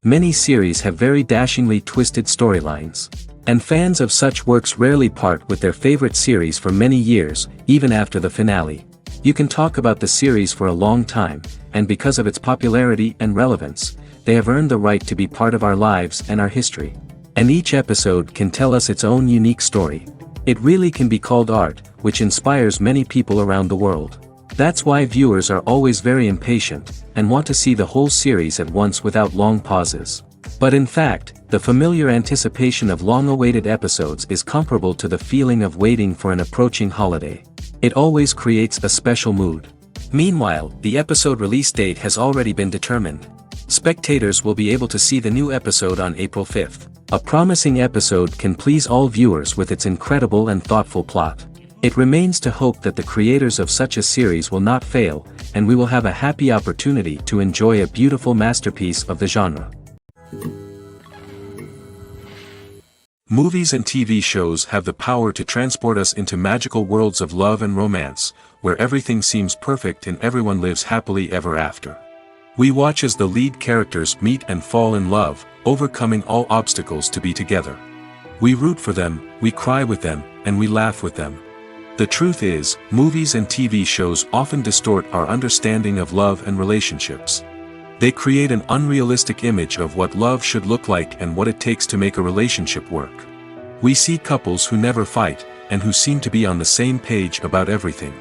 Many series have very dashingly twisted storylines. And fans of such works rarely part with their favorite series for many years, even after the finale. You can talk about the series for a long time, and because of its popularity and relevance, they have earned the right to be part of our lives and our history. And each episode can tell us its own unique story. It really can be called art, which inspires many people around the world. That's why viewers are always very impatient, and want to see the whole series at once without long pauses. But in fact, the familiar anticipation of long-awaited episodes is comparable to the feeling of waiting for an approaching holiday. It always creates a special mood. Meanwhile, the episode release date has already been determined. Spectators will be able to see the new episode on April 5th. A promising episode can please all viewers with its incredible and thoughtful plot. It remains to hope that the creators of such a series will not fail, and we will have a happy opportunity to enjoy a beautiful masterpiece of the genre. Movies and TV shows have the power to transport us into magical worlds of love and romance, where everything seems perfect and everyone lives happily ever after. We watch as the lead characters meet and fall in love, overcoming all obstacles to be together. We root for them, we cry with them, and we laugh with them. The truth is, movies and TV shows often distort our understanding of love and relationships. They create an unrealistic image of what love should look like and what it takes to make a relationship work. We see couples who never fight, and who seem to be on the same page about everything.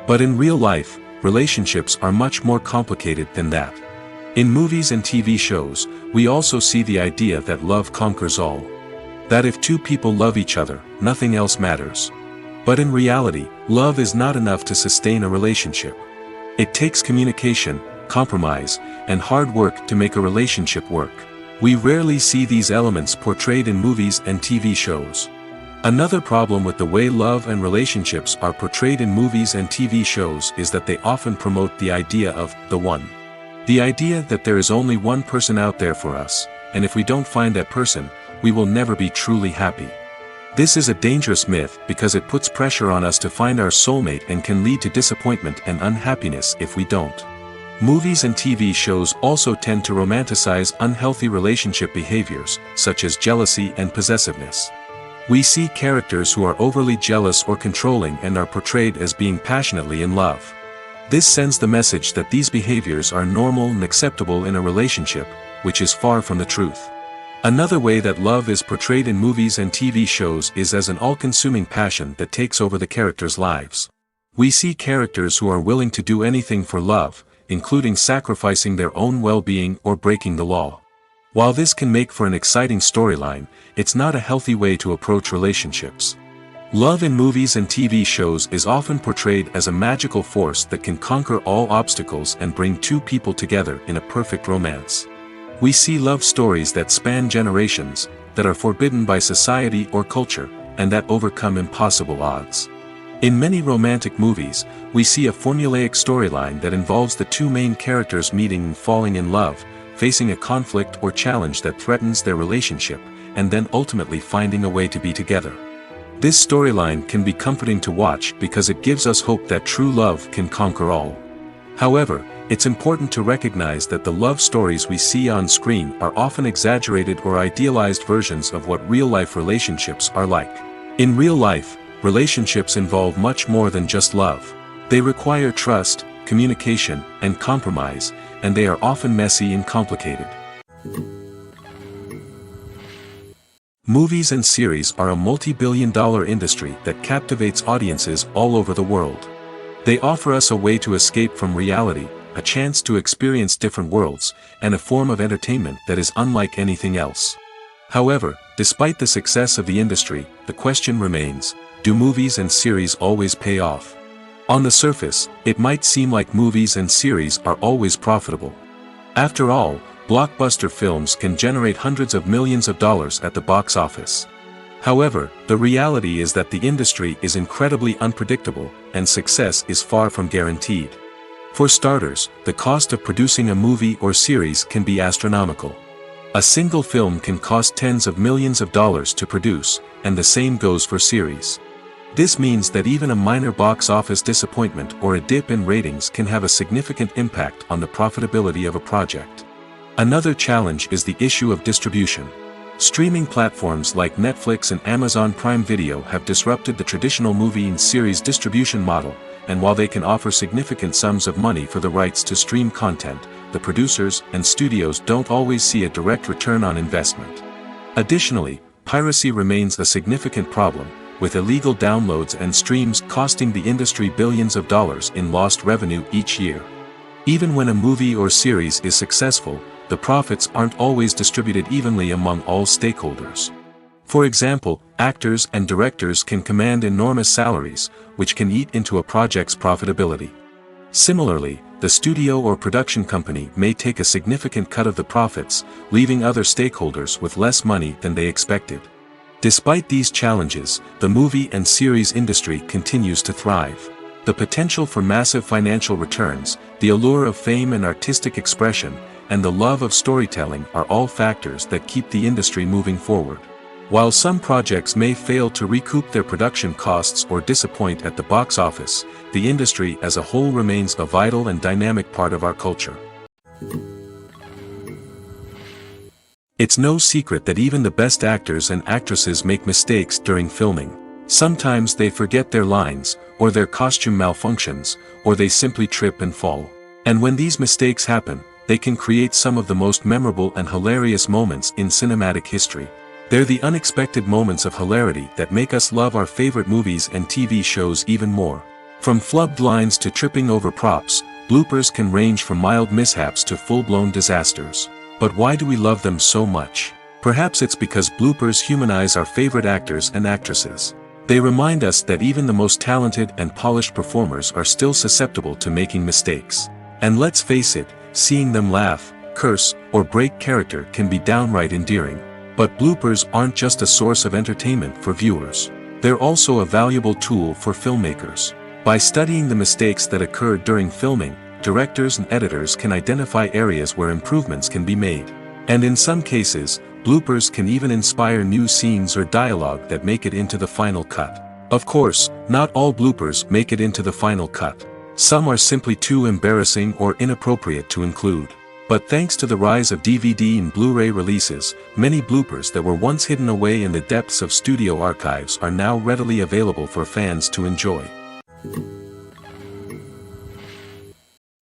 But in real life, relationships are much more complicated than that. In movies and TV shows, we also see the idea that love conquers all. That if two people love each other, nothing else matters. But in reality, love is not enough to sustain a relationship. It takes communication, compromise, and hard work to make a relationship work. We rarely see these elements portrayed in movies and TV shows. Another problem with the way love and relationships are portrayed in movies and TV shows is that they often promote the idea of the one. The idea that there is only one person out there for us, and if we don't find that person, we will never be truly happy. This is a dangerous myth because it puts pressure on us to find our soulmate and can lead to disappointment and unhappiness if we don't. Movies and TV shows also tend to romanticize unhealthy relationship behaviors, such as jealousy and possessiveness. We see characters who are overly jealous or controlling and are portrayed as being passionately in love. This sends the message that these behaviors are normal and acceptable in a relationship, which is far from the truth. Another way that love is portrayed in movies and TV shows is as an all-consuming passion that takes over the characters' lives. We see characters who are willing to do anything for love, including sacrificing their own well-being or breaking the law. While this can make for an exciting storyline, it's not a healthy way to approach relationships. Love in movies and TV shows is often portrayed as a magical force that can conquer all obstacles and bring two people together in a perfect romance. We see love stories that span generations, that are forbidden by society or culture, and that overcome impossible odds. In many romantic movies, we see a formulaic storyline that involves the two main characters meeting and falling in love, facing a conflict or challenge that threatens their relationship, and then ultimately finding a way to be together. This storyline can be comforting to watch because it gives us hope that true love can conquer all. However, it's important to recognize that the love stories we see on screen are often exaggerated or idealized versions of what real-life relationships are like. In real life, relationships involve much more than just love. They require trust, communication, and compromise, and they are often messy and complicated. Movies and series are a multi-billion-dollar industry that captivates audiences all over the world. They offer us a way to escape from reality, a chance to experience different worlds, and a form of entertainment that is unlike anything else. However, despite the success of the industry, the question remains, do movies and series always pay off? On the surface, it might seem like movies and series are always profitable. After all, blockbuster films can generate hundreds of millions of dollars at the box office. However, the reality is that the industry is incredibly unpredictable, and success is far from guaranteed. For starters, the cost of producing a movie or series can be astronomical. A single film can cost tens of millions of dollars to produce, and the same goes for series. This means that even a minor box office disappointment or a dip in ratings can have a significant impact on the profitability of a project. Another challenge is the issue of distribution. Streaming platforms like Netflix and Amazon Prime Video have disrupted the traditional movie and series distribution model, and while they can offer significant sums of money for the rights to stream content, the producers and studios don't always see a direct return on investment. Additionally, piracy remains a significant problem, with illegal downloads and streams costing the industry billions of dollars in lost revenue each year. Even when a movie or series is successful, the profits aren't always distributed evenly among all stakeholders. For example, actors and directors can command enormous salaries, which can eat into a project's profitability. Similarly, the studio or production company may take a significant cut of the profits, leaving other stakeholders with less money than they expected. Despite these challenges, the movie and series industry continues to thrive. The potential for massive financial returns, the allure of fame and artistic expression, and the love of storytelling are all factors that keep the industry moving forward. While some projects may fail to recoup their production costs or disappoint at the box office, the industry as a whole remains a vital and dynamic part of our culture. It's no secret that even the best actors and actresses make mistakes during filming. Sometimes they forget their lines, or their costume malfunctions, or they simply trip and fall. And when these mistakes happen, they can create some of the most memorable and hilarious moments in cinematic history. They're the unexpected moments of hilarity that make us love our favorite movies and TV shows even more. From flubbed lines to tripping over props, bloopers can range from mild mishaps to full-blown disasters. But why do we love them so much? Perhaps it's because bloopers humanize our favorite actors and actresses. They remind us that even the most talented and polished performers are still susceptible to making mistakes. And let's face it, seeing them laugh, curse, or break character can be downright endearing. But bloopers aren't just a source of entertainment for viewers. They're also a valuable tool for filmmakers. By studying the mistakes that occurred during filming, directors and editors can identify areas where improvements can be made. And in some cases, bloopers can even inspire new scenes or dialogue that make it into the final cut. Of course, not all bloopers make it into the final cut. Some are simply too embarrassing or inappropriate to include. But thanks to the rise of DVD and Blu-ray releases, many bloopers that were once hidden away in the depths of studio archives are now readily available for fans to enjoy.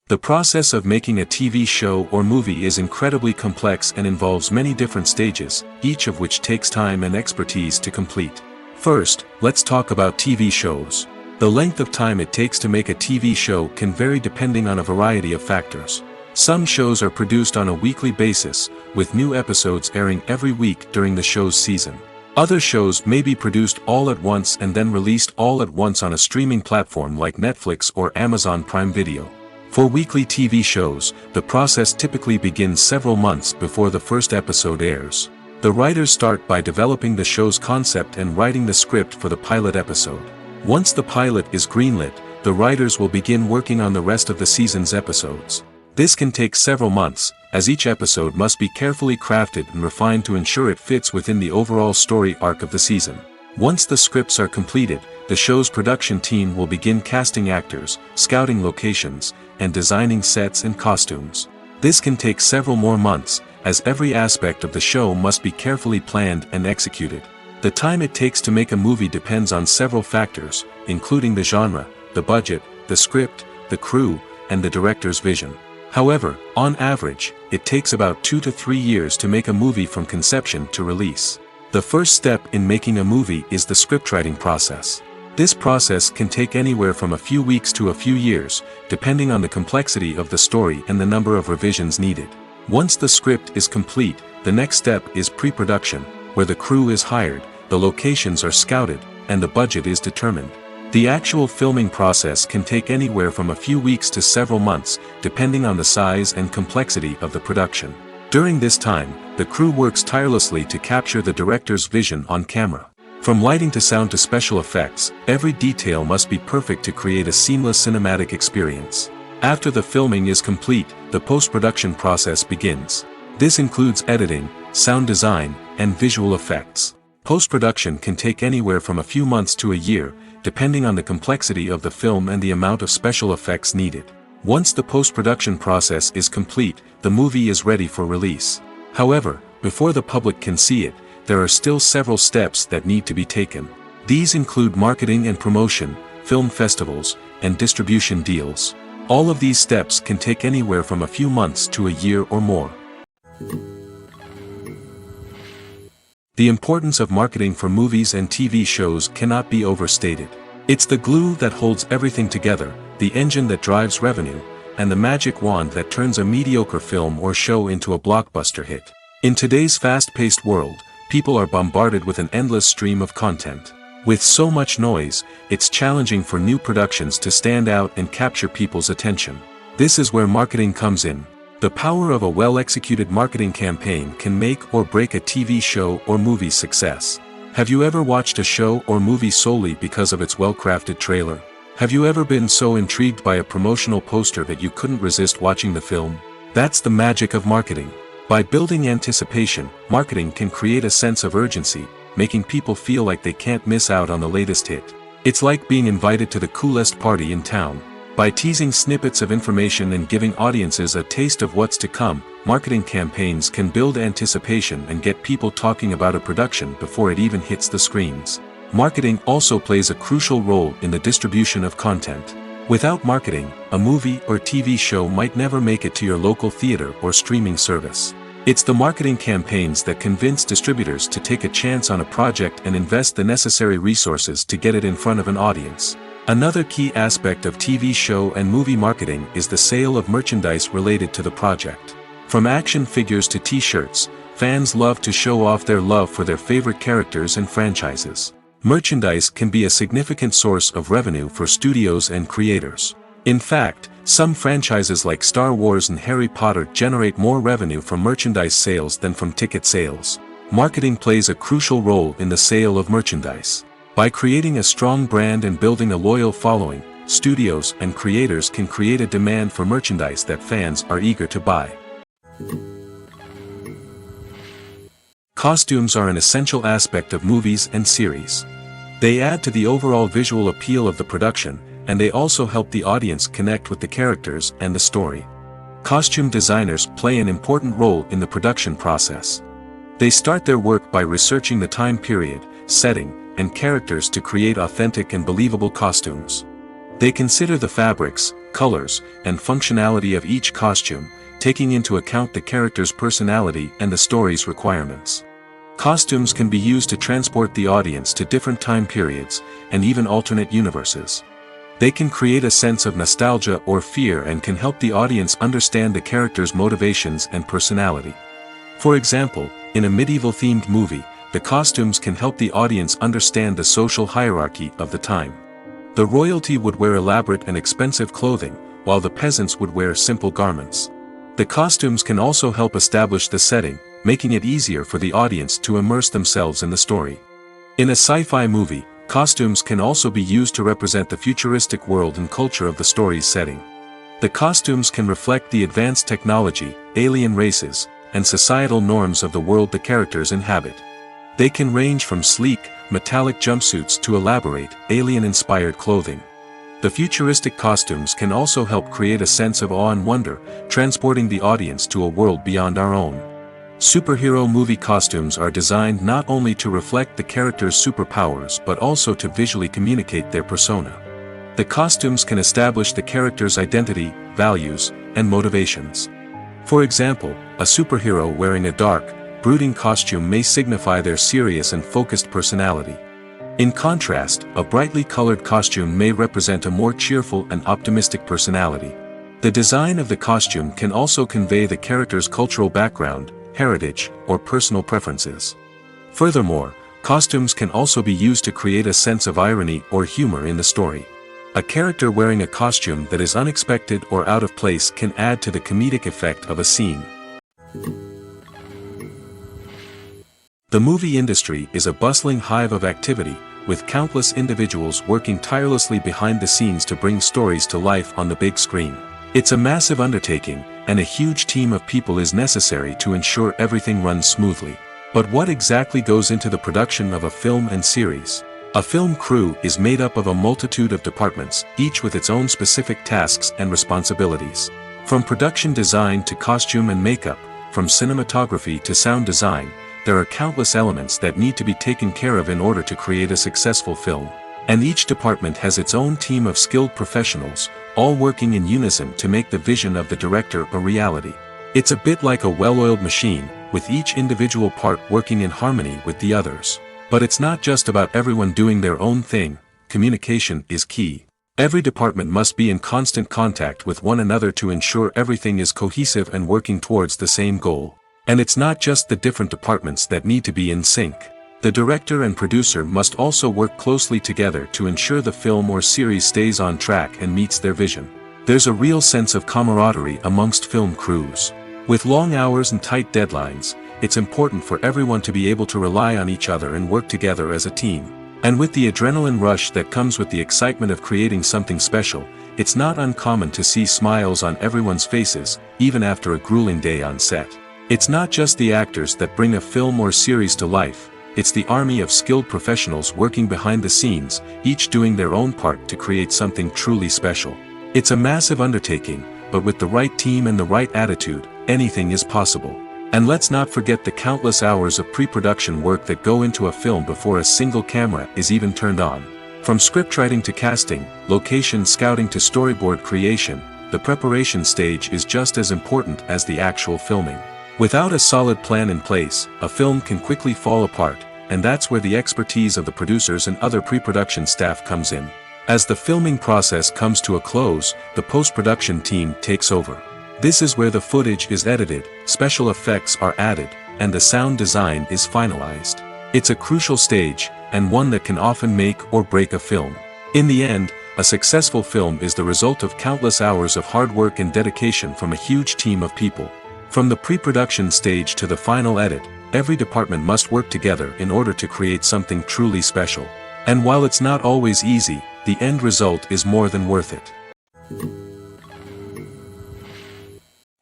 The process of making a TV show or movie is incredibly complex and involves many different stages, each of which takes time and expertise to complete. First, let's talk about TV shows. The length of time it takes to make a TV show can vary depending on a variety of factors. Some shows are produced on a weekly basis, with new episodes airing every week during the show's season. Other shows may be produced all at once and then released all at once on a streaming platform like Netflix or Amazon Prime Video. For weekly TV shows, the process typically begins several months before the first episode airs. The writers start by developing the show's concept and writing the script for the pilot episode. Once the pilot is greenlit, the writers will begin working on the rest of the season's episodes. This can take several months, as each episode must be carefully crafted and refined to ensure it fits within the overall story arc of the season. Once the scripts are completed, the show's production team will begin casting actors, scouting locations, and designing sets and costumes. This can take several more months, as every aspect of the show must be carefully planned and executed. The time it takes to make a movie depends on several factors, including the genre, the budget, the script, the crew, and the director's vision. However, on average, it takes about 2 to 3 years to make a movie from conception to release. The first step in making a movie is the scriptwriting process. This process can take anywhere from a few weeks to a few years, depending on the complexity of the story and the number of revisions needed. Once the script is complete, the next step is pre-production, where the crew is hired, the locations are scouted, and the budget is determined. The actual filming process can take anywhere from a few weeks to several months, depending on the size and complexity of the production. During this time, the crew works tirelessly to capture the director's vision on camera. From lighting to sound to special effects, every detail must be perfect to create a seamless cinematic experience. After the filming is complete, the post-production process begins. This includes editing, sound design, and visual effects. Post-production can take anywhere from a few months to a year, depending on the complexity of the film and the amount of special effects needed. Once the post-production process is complete, the movie is ready for release. However, before the public can see it, there are still several steps that need to be taken. These include marketing and promotion, film festivals, and distribution deals. All of these steps can take anywhere from a few months to a year or more. The importance of marketing for movies and TV shows cannot be overstated. It's the glue that holds everything together, the engine that drives revenue, and the magic wand that turns a mediocre film or show into a blockbuster hit. In today's fast-paced world, people are bombarded with an endless stream of content. With so much noise, it's challenging for new productions to stand out and capture people's attention. This is where marketing comes in. The power of a well-executed marketing campaign can make or break a TV show or movie's success. Have you ever watched a show or movie solely because of its well-crafted trailer? Have you ever been so intrigued by a promotional poster that you couldn't resist watching the film? That's the magic of marketing. By building anticipation, marketing can create a sense of urgency, making people feel like they can't miss out on the latest hit. It's like being invited to the coolest party in town. By teasing snippets of information and giving audiences a taste of what's to come, marketing campaigns can build anticipation and get people talking about a production before it even hits the screens. Marketing also plays a crucial role in the distribution of content. Without marketing, a movie or TV show might never make it to your local theater or streaming service. It's the marketing campaigns that convince distributors to take a chance on a project and invest the necessary resources to get it in front of an audience. Another key aspect of TV show and movie marketing is the sale of merchandise related to the project. From action figures to t-shirts, fans love to show off their love for their favorite characters and franchises. Merchandise can be a significant source of revenue for studios and creators. In fact, some franchises like Star Wars and Harry Potter generate more revenue from merchandise sales than from ticket sales. Marketing plays a crucial role in the sale of merchandise. By creating a strong brand and building a loyal following, studios and creators can create a demand for merchandise that fans are eager to buy. Costumes are an essential aspect of movies and series. They add to the overall visual appeal of the production, and they also help the audience connect with the characters and the story. Costume designers play an important role in the production process. They start their work by researching the time period, setting, and characters to create authentic and believable costumes. They consider the fabrics, colors, and functionality of each costume, taking into account the character's personality and the story's requirements. Costumes can be used to transport the audience to different time periods, and even alternate universes. They can create a sense of nostalgia or fear and can help the audience understand the character's motivations and personality. For example, in a medieval-themed movie, the costumes can help the audience understand the social hierarchy of the time. The royalty would wear elaborate and expensive clothing, while the peasants would wear simple garments. The costumes can also help establish the setting, making it easier for the audience to immerse themselves in the story. In a sci-fi movie, costumes can also be used to represent the futuristic world and culture of the story's setting. The costumes can reflect the advanced technology, alien races, and societal norms of the world the characters inhabit. They can range from sleek, metallic jumpsuits to elaborate, alien-inspired clothing. The futuristic costumes can also help create a sense of awe and wonder, transporting the audience to a world beyond our own. Superhero movie costumes are designed not only to reflect the character's superpowers but also to visually communicate their persona. The costumes can establish the character's identity, values, and motivations. For example, a superhero wearing a dark, brooding costume may signify their serious and focused personality. In contrast, a brightly colored costume may represent a more cheerful and optimistic personality. The design of the costume can also convey the character's cultural background, heritage, or personal preferences. Furthermore, costumes can also be used to create a sense of irony or humor in the story. A character wearing a costume that is unexpected or out of place can add to the comedic effect of a scene. The movie industry is a bustling hive of activity, with countless individuals working tirelessly behind the scenes to bring stories to life on the big screen. It's a massive undertaking, and a huge team of people is necessary to ensure everything runs smoothly. But what exactly goes into the production of a film and series? A film crew is made up of a multitude of departments, each with its own specific tasks and responsibilities. From production design to costume and makeup, from cinematography to sound design, there are countless elements that need to be taken care of in order to create a successful film. And each department has its own team of skilled professionals, all working in unison to make the vision of the director a reality. It's a bit like a well-oiled machine, with each individual part working in harmony with the others. But it's not just about everyone doing their own thing. Communication is key. Every department must be in constant contact with one another to ensure everything is cohesive and working towards the same goal. And it's not just the different departments that need to be in sync. The director and producer must also work closely together to ensure the film or series stays on track and meets their vision. There's a real sense of camaraderie amongst film crews. With long hours and tight deadlines, it's important for everyone to be able to rely on each other and work together as a team. And with the adrenaline rush that comes with the excitement of creating something special, it's not uncommon to see smiles on everyone's faces, even after a grueling day on set. It's not just the actors that bring a film or series to life, it's the army of skilled professionals working behind the scenes, each doing their own part to create something truly special. It's a massive undertaking, but with the right team and the right attitude, anything is possible. And let's not forget the countless hours of pre-production work that go into a film before a single camera is even turned on. From scriptwriting to casting, location scouting to storyboard creation, the preparation stage is just as important as the actual filming. Without a solid plan in place, a film can quickly fall apart, and that's where the expertise of the producers and other pre-production staff comes in. As the filming process comes to a close, the post-production team takes over. This is where the footage is edited, special effects are added, and the sound design is finalized. It's a crucial stage, and one that can often make or break a film. In the end, a successful film is the result of countless hours of hard work and dedication from a huge team of people. From the pre-production stage to the final edit, every department must work together in order to create something truly special. And while it's not always easy, the end result is more than worth it.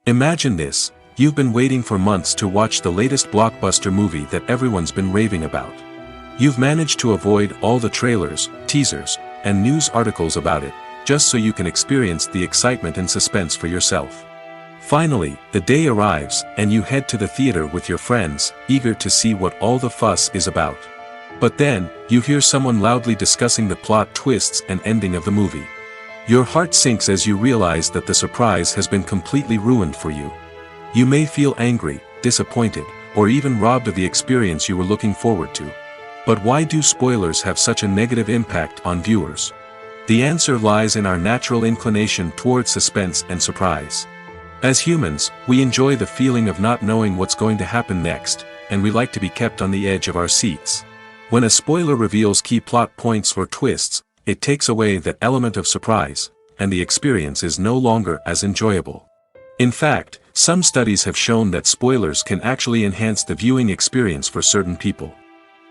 Imagine this, you've been waiting for months to watch the latest blockbuster movie that everyone's been raving about. You've managed to avoid all the trailers, teasers, and news articles about it, just so you can experience the excitement and suspense for yourself. Finally, the day arrives, and you head to the theater with your friends, eager to see what all the fuss is about. But then, you hear someone loudly discussing the plot twists and ending of the movie. Your heart sinks as you realize that the surprise has been completely ruined for you. You may feel angry, disappointed, or even robbed of the experience you were looking forward to. But why do spoilers have such a negative impact on viewers? The answer lies in our natural inclination toward suspense and surprise. As humans, we enjoy the feeling of not knowing what's going to happen next, and we like to be kept on the edge of our seats. When a spoiler reveals key plot points or twists, it takes away that element of surprise, and the experience is no longer as enjoyable. In fact, some studies have shown that spoilers can actually enhance the viewing experience for certain people.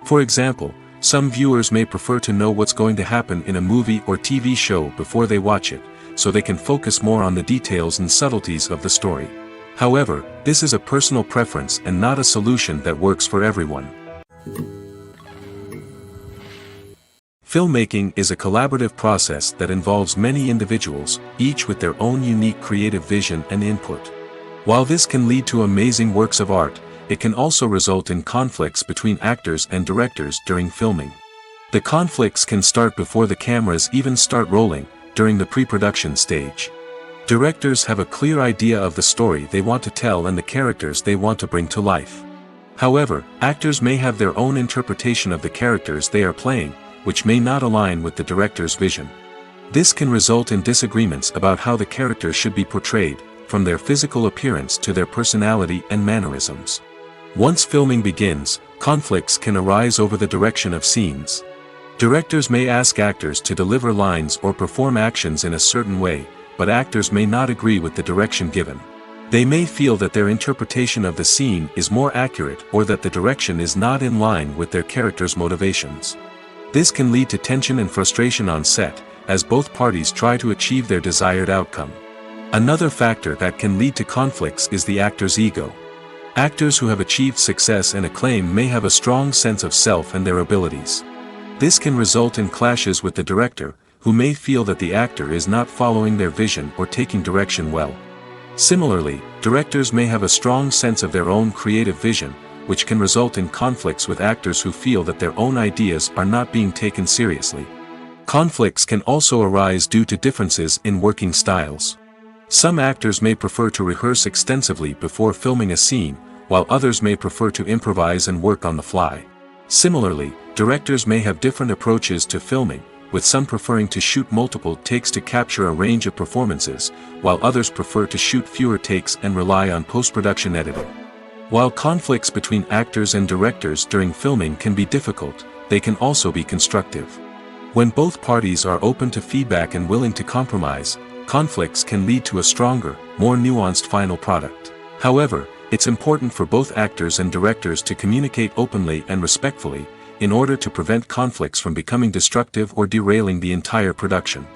For example, some viewers may prefer to know what's going to happen in a movie or TV show before they watch it, so they can focus more on the details and subtleties of the story. However, this is a personal preference and not a solution that works for everyone. Filmmaking is a collaborative process that involves many individuals, each with their own unique creative vision and input. While this can lead to amazing works of art, it can also result in conflicts between actors and directors during filming. The conflicts can start before the cameras even start rolling, during the pre-production stage. Directors have a clear idea of the story they want to tell and the characters they want to bring to life. However, actors may have their own interpretation of the characters they are playing, which may not align with the director's vision. This can result in disagreements about how the characters should be portrayed, from their physical appearance to their personality and mannerisms. Once filming begins, conflicts can arise over the direction of scenes. Directors may ask actors to deliver lines or perform actions in a certain way, but actors may not agree with the direction given. They may feel that their interpretation of the scene is more accurate or that the direction is not in line with their character's motivations. This can lead to tension and frustration on set, as both parties try to achieve their desired outcome. Another factor that can lead to conflicts is the actor's ego. Actors who have achieved success and acclaim may have a strong sense of self and their abilities. This can result in clashes with the director, who may feel that the actor is not following their vision or taking direction well. Similarly, directors may have a strong sense of their own creative vision, which can result in conflicts with actors who feel that their own ideas are not being taken seriously. Conflicts can also arise due to differences in working styles. Some actors may prefer to rehearse extensively before filming a scene, while others may prefer to improvise and work on the fly. Similarly, directors may have different approaches to filming, with some preferring to shoot multiple takes to capture a range of performances, while others prefer to shoot fewer takes and rely on post-production editing. While conflicts between actors and directors during filming can be difficult, they can also be constructive. When both parties are open to feedback and willing to compromise, conflicts can lead to a stronger, more nuanced final product. However, it's important for both actors and directors to communicate openly and respectfully, in order to prevent conflicts from becoming destructive or derailing the entire production.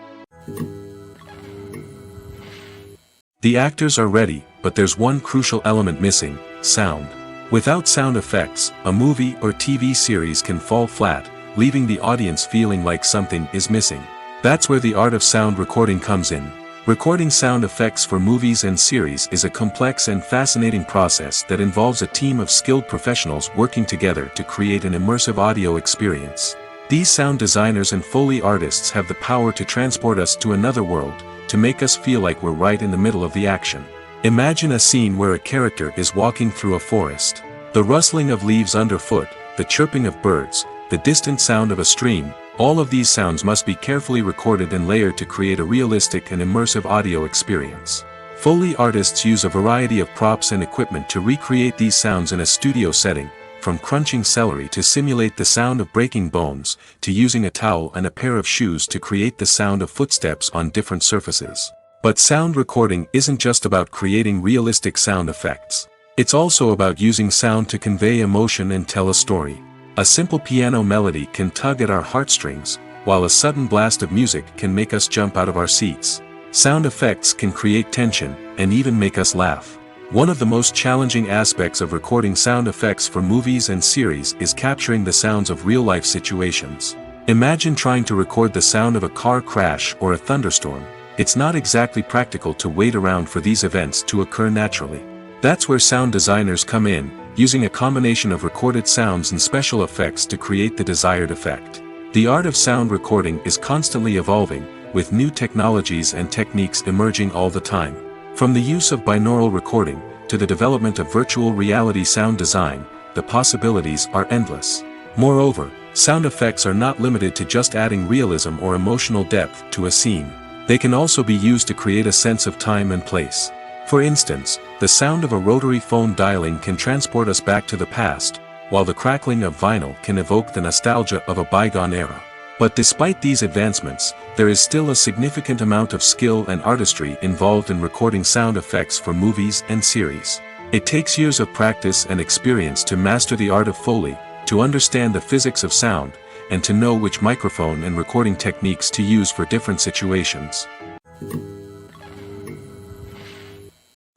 The actors are ready, but there's one crucial element missing: sound. Without sound effects, a movie or TV series can fall flat, leaving the audience feeling like something is missing. That's where the art of sound recording comes in. Recording sound effects for movies and series is a complex and fascinating process that involves a team of skilled professionals working together to create an immersive audio experience. These sound designers and Foley artists have the power to transport us to another world, to make us feel like we're right in the middle of the action. Imagine a scene where a character is walking through a forest. The rustling of leaves underfoot, the chirping of birds, the distant sound of a stream, all of these sounds must be carefully recorded and layered to create a realistic and immersive audio experience. Foley artists use a variety of props and equipment to recreate these sounds in a studio setting, from crunching celery to simulate the sound of breaking bones, to using a towel and a pair of shoes to create the sound of footsteps on different surfaces. But sound recording isn't just about creating realistic sound effects. It's also about using sound to convey emotion and tell a story. A simple piano melody can tug at our heartstrings, while a sudden blast of music can make us jump out of our seats. Sound effects can create tension, and even make us laugh. One of the most challenging aspects of recording sound effects for movies and series is capturing the sounds of real-life situations. Imagine trying to record the sound of a car crash or a thunderstorm. It's not exactly practical to wait around for these events to occur naturally. That's where sound designers come in, using a combination of recorded sounds and special effects to create the desired effect. The art of sound recording is constantly evolving, with new technologies and techniques emerging all the time. From the use of binaural recording, to the development of virtual reality sound design, the possibilities are endless. Moreover, sound effects are not limited to just adding realism or emotional depth to a scene. They can also be used to create a sense of time and place. For instance, the sound of a rotary phone dialing can transport us back to the past, while the crackling of vinyl can evoke the nostalgia of a bygone era. But despite these advancements, there is still a significant amount of skill and artistry involved in recording sound effects for movies and series. It takes years of practice and experience to master the art of Foley, to understand the physics of sound, and to know which microphone and recording techniques to use for different situations.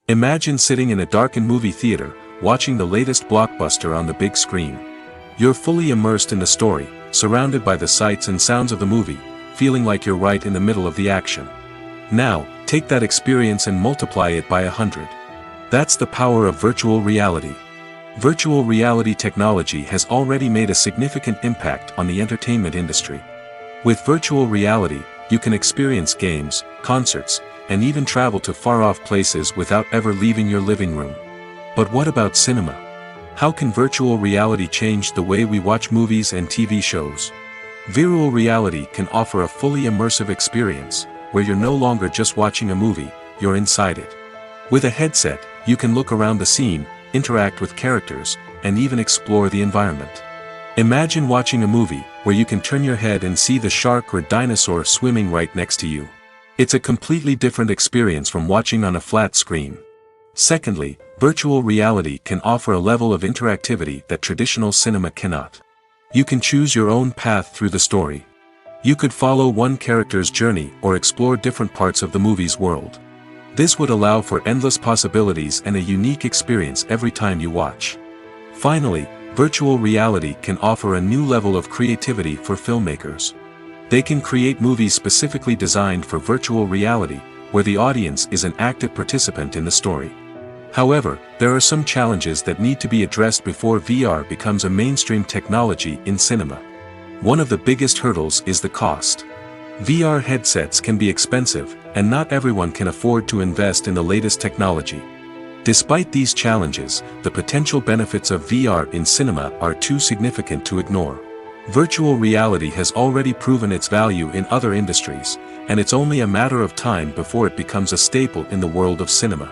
Imagine sitting in a darkened movie theater, watching the latest blockbuster on the big screen. You're fully immersed in the story, surrounded by the sights and sounds of the movie, feeling like you're right in the middle of the action. Now, take that experience and multiply it by 100. That's the power of virtual reality. Virtual reality technology has already made a significant impact on the entertainment industry. With virtual reality, you can experience games, concerts, and even travel to far-off places without ever leaving your living room. But what about cinema? How can virtual reality change the way we watch movies and TV shows? Virtual reality can offer a fully immersive experience, where you're no longer just watching a movie, you're inside it. With a headset, you can look around the scene, interact with characters, and even explore the environment. Imagine watching a movie, where you can turn your head and see the shark or dinosaur swimming right next to you. It's a completely different experience from watching on a flat screen. Secondly, virtual reality can offer a level of interactivity that traditional cinema cannot. You can choose your own path through the story. You could follow one character's journey or explore different parts of the movie's world. This would allow for endless possibilities and a unique experience every time you watch. Finally, Virtual reality can offer a new level of creativity for filmmakers. They can create movies specifically designed for virtual reality, where the audience is an active participant in the story. However, there are some challenges that need to be addressed before VR becomes a mainstream technology in cinema. One of the biggest hurdles is the cost. VR headsets can be expensive, and not everyone can afford to invest in the latest technology. Despite these challenges, the potential benefits of VR in cinema are too significant to ignore. Virtual reality has already proven its value in other industries, and it's only a matter of time before it becomes a staple in the world of cinema.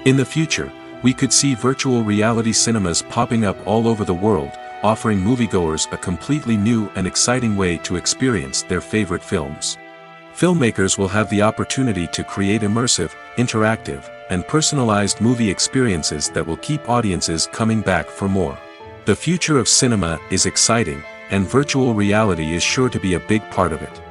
In the future, we could see virtual reality cinemas popping up all over the world, offering moviegoers a completely new and exciting way to experience their favorite films. Filmmakers will have the opportunity to create immersive, interactive, and personalized movie experiences that will keep audiences coming back for more. The future of cinema is exciting, and virtual reality is sure to be a big part of it.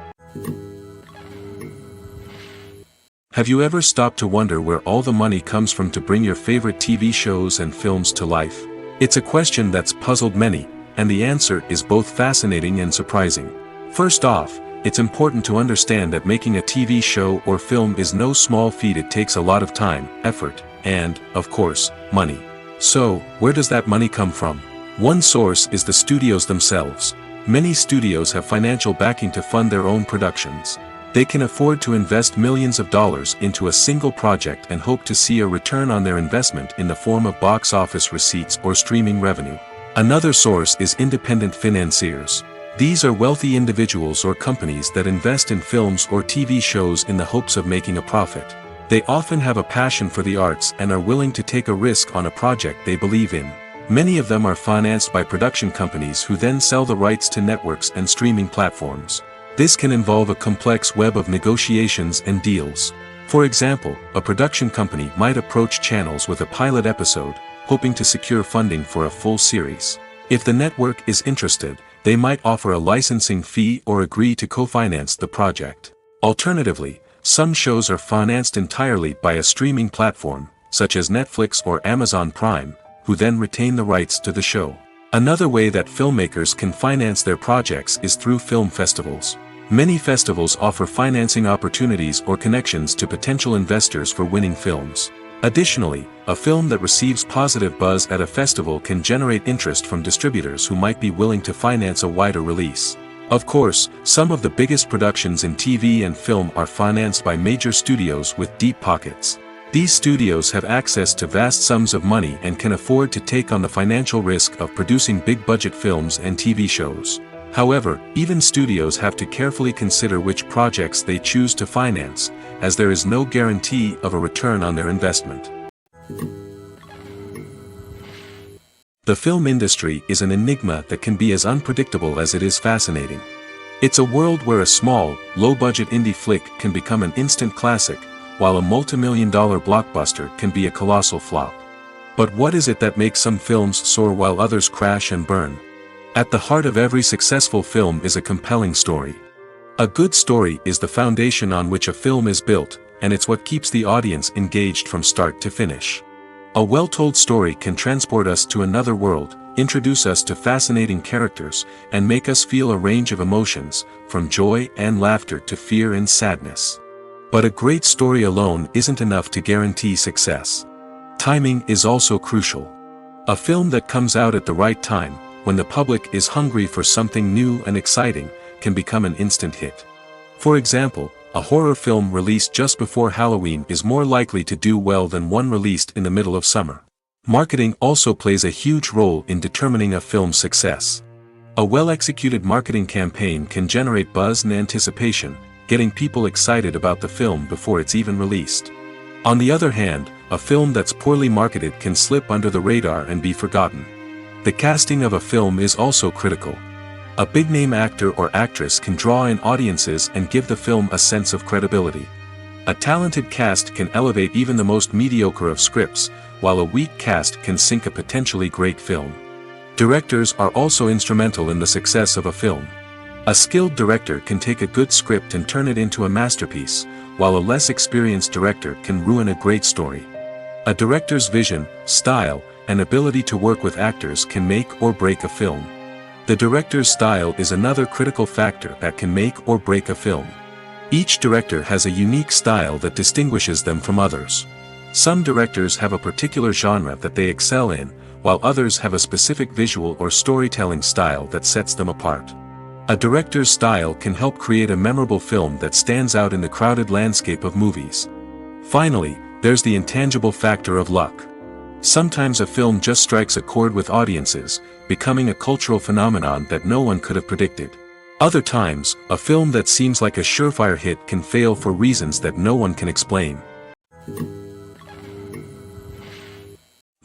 Have you ever stopped to wonder where all the money comes from to bring your favorite TV shows and films to life? It's a question that's puzzled many, and the answer is both fascinating and surprising. First off, it's important to understand that making a TV show or film is no small feat. It takes a lot of time, effort, and, of course, money. So, where does that money come from? One source is the studios themselves. Many studios have financial backing to fund their own productions. They can afford to invest millions of dollars into a single project and hope to see a return on their investment in the form of box office receipts or streaming revenue. Another source is independent financiers. These are wealthy individuals or companies that invest in films or TV shows in the hopes of making a profit. They often have a passion for the arts and are willing to take a risk on a project they believe in. Many of them are financed by production companies who then sell the rights to networks and streaming platforms. This can involve a complex web of negotiations and deals. For example, a production company might approach channels with a pilot episode, hoping to secure funding for a full series. If the network is interested, they might offer a licensing fee or agree to co-finance the project. Alternatively, some shows are financed entirely by a streaming platform, such as Netflix or Amazon Prime, who then retain the rights to the show. Another way that filmmakers can finance their projects is through film festivals. Many festivals offer financing opportunities or connections to potential investors for winning films. Additionally, a film that receives positive buzz at a festival can generate interest from distributors who might be willing to finance a wider release. Of course, some of the biggest productions in TV and film are financed by major studios with deep pockets. These studios have access to vast sums of money and can afford to take on the financial risk of producing big-budget films and TV shows. However, even studios have to carefully consider which projects they choose to finance, as there is no guarantee of a return on their investment. The film industry is an enigma that can be as unpredictable as it is fascinating. It's a world where a small, low-budget indie flick can become an instant classic, while a multi-million-dollar blockbuster can be a colossal flop. But what is it that makes some films soar while others crash and burn? At the heart of every successful film is a compelling story. A good story is the foundation on which a film is built, and it's what keeps the audience engaged from start to finish. A well-told story can transport us to another world, introduce us to fascinating characters, and make us feel a range of emotions, from joy and laughter to fear and sadness. But a great story alone isn't enough to guarantee success. Timing is also crucial. A film that comes out at the right time, when the public is hungry for something new and exciting, can become an instant hit. For example, a horror film released just before Halloween is more likely to do well than one released in the middle of summer. Marketing also plays a huge role in determining a film's success. A well-executed marketing campaign can generate buzz and anticipation, getting people excited about the film before it's even released. On the other hand, a film that's poorly marketed can slip under the radar and be forgotten. The casting of a film is also critical. A big-name actor or actress can draw in audiences and give the film a sense of credibility. A talented cast can elevate even the most mediocre of scripts, while a weak cast can sink a potentially great film. Directors are also instrumental in the success of a film. A skilled director can take a good script and turn it into a masterpiece, while a less experienced director can ruin a great story. A director's vision, style, and ability to work with actors can make or break a film. The director's style is another critical factor that can make or break a film. Each director has a unique style that distinguishes them from others. Some directors have a particular genre that they excel in, while others have a specific visual or storytelling style that sets them apart. A director's style can help create a memorable film that stands out in the crowded landscape of movies. Finally, there's the intangible factor of luck. Sometimes a film just strikes a chord with audiences, becoming a cultural phenomenon that no one could have predicted. Other times, a film that seems like a surefire hit can fail for reasons that no one can explain.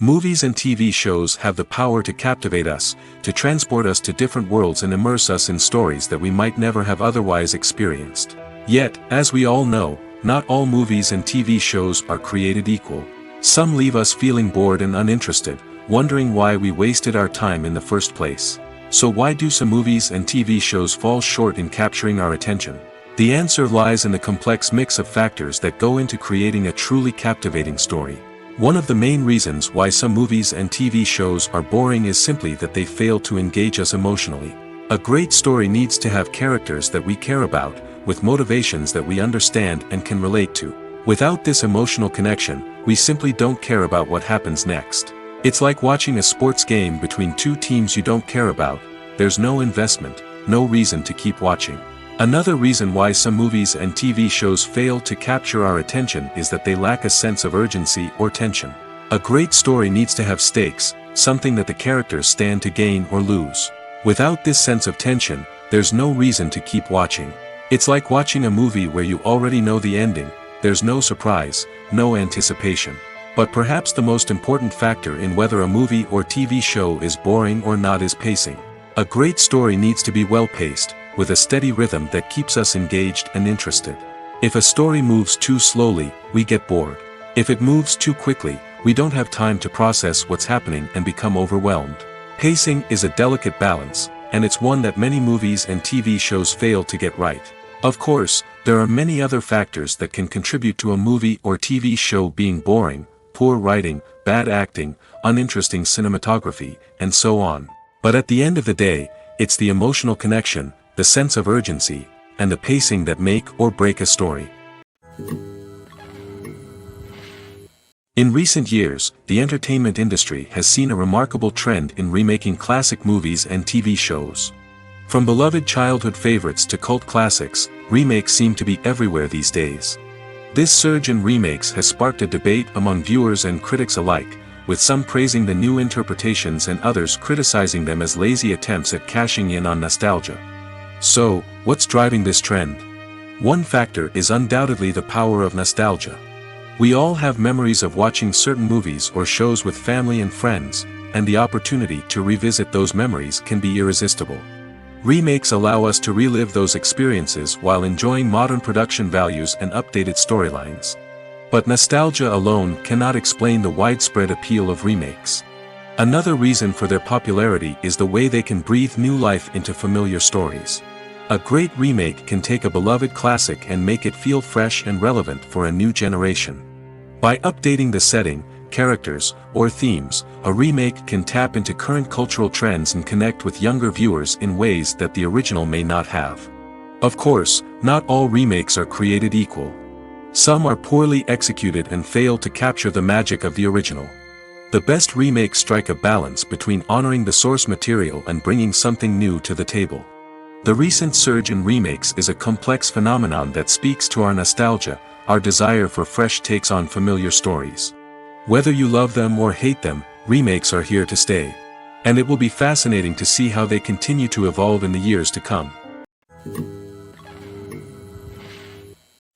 Movies and TV shows have the power to captivate us, to transport us to different worlds and immerse us in stories that we might never have otherwise experienced. Yet, as we all know, not all movies and TV shows are created equal. Some leave us feeling bored and uninterested, wondering why we wasted our time in the first place. So why do some movies and TV shows fall short in capturing our attention? The answer lies in the complex mix of factors that go into creating a truly captivating story. One of the main reasons why some movies and TV shows are boring is simply that they fail to engage us emotionally. A great story needs to have characters that we care about, with motivations that we understand and can relate to. Without this emotional connection, we simply don't care about what happens next. It's like watching a sports game between two teams you don't care about. There's no investment, no reason to keep watching. Another reason why some movies and TV shows fail to capture our attention is that they lack a sense of urgency or tension. A great story needs to have stakes, something that the characters stand to gain or lose. Without this sense of tension, there's no reason to keep watching. It's like watching a movie where you already know the ending. There's no surprise, no anticipation. But perhaps the most important factor in whether a movie or TV show is boring or not is pacing. A great story needs to be well-paced, with a steady rhythm that keeps us engaged and interested. If a story moves too slowly, we get bored. If it moves too quickly, we don't have time to process what's happening and become overwhelmed. Pacing is a delicate balance, and it's one that many movies and TV shows fail to get right. Of course, there are many other factors that can contribute to a movie or TV show being boring: poor writing, bad acting, uninteresting cinematography, and so on. But at the end of the day, it's the emotional connection, the sense of urgency, and the pacing that make or break a story. In recent years, the entertainment industry has seen a remarkable trend in remaking classic movies and TV shows. From beloved childhood favorites to cult classics, remakes seem to be everywhere these days. This surge in remakes has sparked a debate among viewers and critics alike, with some praising the new interpretations and others criticizing them as lazy attempts at cashing in on nostalgia. So, what's driving this trend? One factor is undoubtedly the power of nostalgia. We all have memories of watching certain movies or shows with family and friends, and the opportunity to revisit those memories can be irresistible. Remakes allow us to relive those experiences while enjoying modern production values and updated storylines. But nostalgia alone cannot explain the widespread appeal of remakes. Another reason for their popularity is the way they can breathe new life into familiar stories. A great remake can take a beloved classic and make it feel fresh and relevant for a new generation. By updating the setting, characters, or themes, a remake can tap into current cultural trends and connect with younger viewers in ways that the original may not have. Of course, not all remakes are created equal. Some are poorly executed and fail to capture the magic of the original. The best remakes strike a balance between honoring the source material and bringing something new to the table. The recent surge in remakes is a complex phenomenon that speaks to our nostalgia, our desire for fresh takes on familiar stories. Whether you love them or hate them, remakes are here to stay. And it will be fascinating to see how they continue to evolve in the years to come.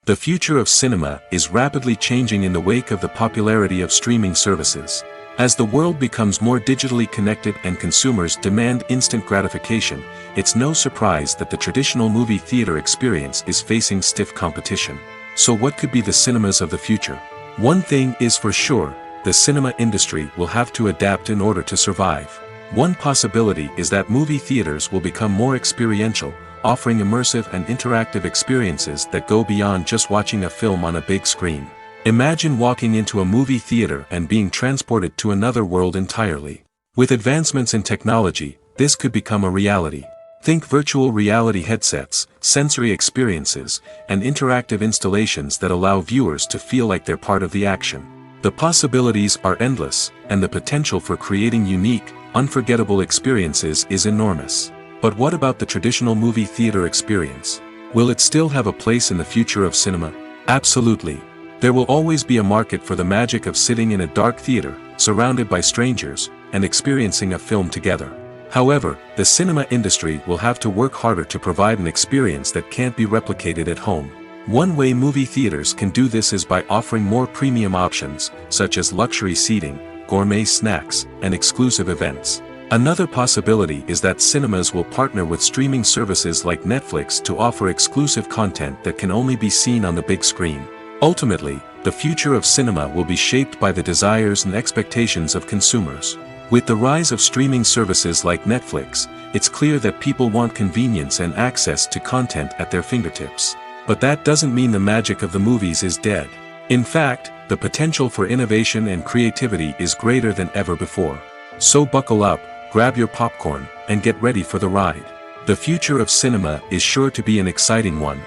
The future of cinema is rapidly changing in the wake of the popularity of streaming services. As the world becomes more digitally connected and consumers demand instant gratification, it's no surprise that the traditional movie theater experience is facing stiff competition. So what could be the cinemas of the future? One thing is for sure, the cinema industry will have to adapt in order to survive. One possibility is that movie theaters will become more experiential, offering immersive and interactive experiences that go beyond just watching a film on a big screen. Imagine walking into a movie theater and being transported to another world entirely. With advancements in technology, this could become a reality. Think virtual reality headsets, sensory experiences, and interactive installations that allow viewers to feel like they're part of the action. The possibilities are endless, and the potential for creating unique, unforgettable experiences is enormous. But what about the traditional movie theater experience? Will it still have a place in the future of cinema? Absolutely. There will always be a market for the magic of sitting in a dark theater, surrounded by strangers, and experiencing a film together. However, the cinema industry will have to work harder to provide an experience that can't be replicated at home. One way movie theaters can do this is by offering more premium options, such as luxury seating, gourmet snacks, and exclusive events. Another possibility is that cinemas will partner with streaming services like Netflix to offer exclusive content that can only be seen on the big screen. Ultimately, the future of cinema will be shaped by the desires and expectations of consumers. With the rise of streaming services like Netflix, it's clear that people want convenience and access to content at their fingertips. But that doesn't mean the magic of the movies is dead. In fact, the potential for innovation and creativity is greater than ever before. So buckle up, grab your popcorn, and get ready for the ride. The future of cinema is sure to be an exciting one.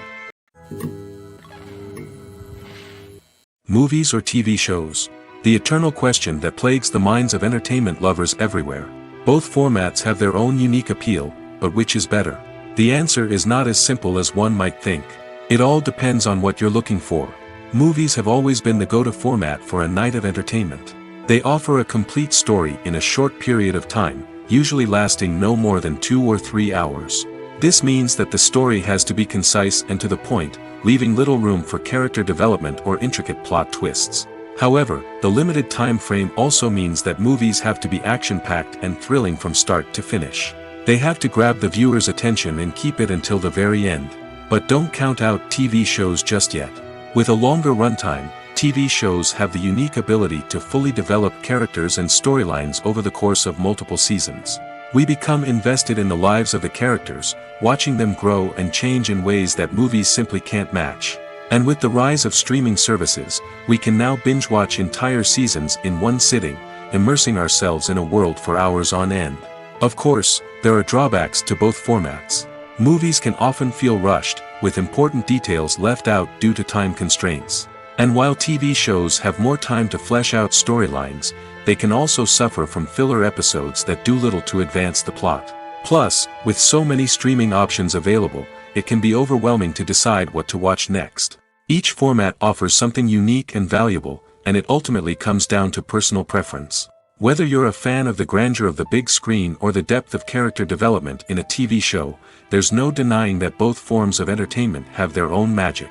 Movies or TV shows? The eternal question that plagues the minds of entertainment lovers everywhere. Both formats have their own unique appeal, but which is better? The answer is not as simple as one might think. It all depends on what you're looking for. Movies have always been the go-to format for a night of entertainment. They offer a complete story in a short period of time, usually lasting no more than 2 or 3 hours. This means that the story has to be concise and to the point, leaving little room for character development or intricate plot twists. However, the limited time frame also means that movies have to be action-packed and thrilling from start to finish. They have to grab the viewer's attention and keep it until the very end. But don't count out TV shows just yet. With a longer runtime, TV shows have the unique ability to fully develop characters and storylines over the course of multiple seasons. We become invested in the lives of the characters, watching them grow and change in ways that movies simply can't match. And with the rise of streaming services, we can now binge-watch entire seasons in one sitting, immersing ourselves in a world for hours on end. Of course, there are drawbacks to both formats. Movies can often feel rushed, with important details left out due to time constraints. And while TV shows have more time to flesh out storylines, they can also suffer from filler episodes that do little to advance the plot. Plus, with so many streaming options available, it can be overwhelming to decide what to watch next. Each format offers something unique and valuable, and it ultimately comes down to personal preference. Whether you're a fan of the grandeur of the big screen or the depth of character development in a TV show, there's no denying that both forms of entertainment have their own magic.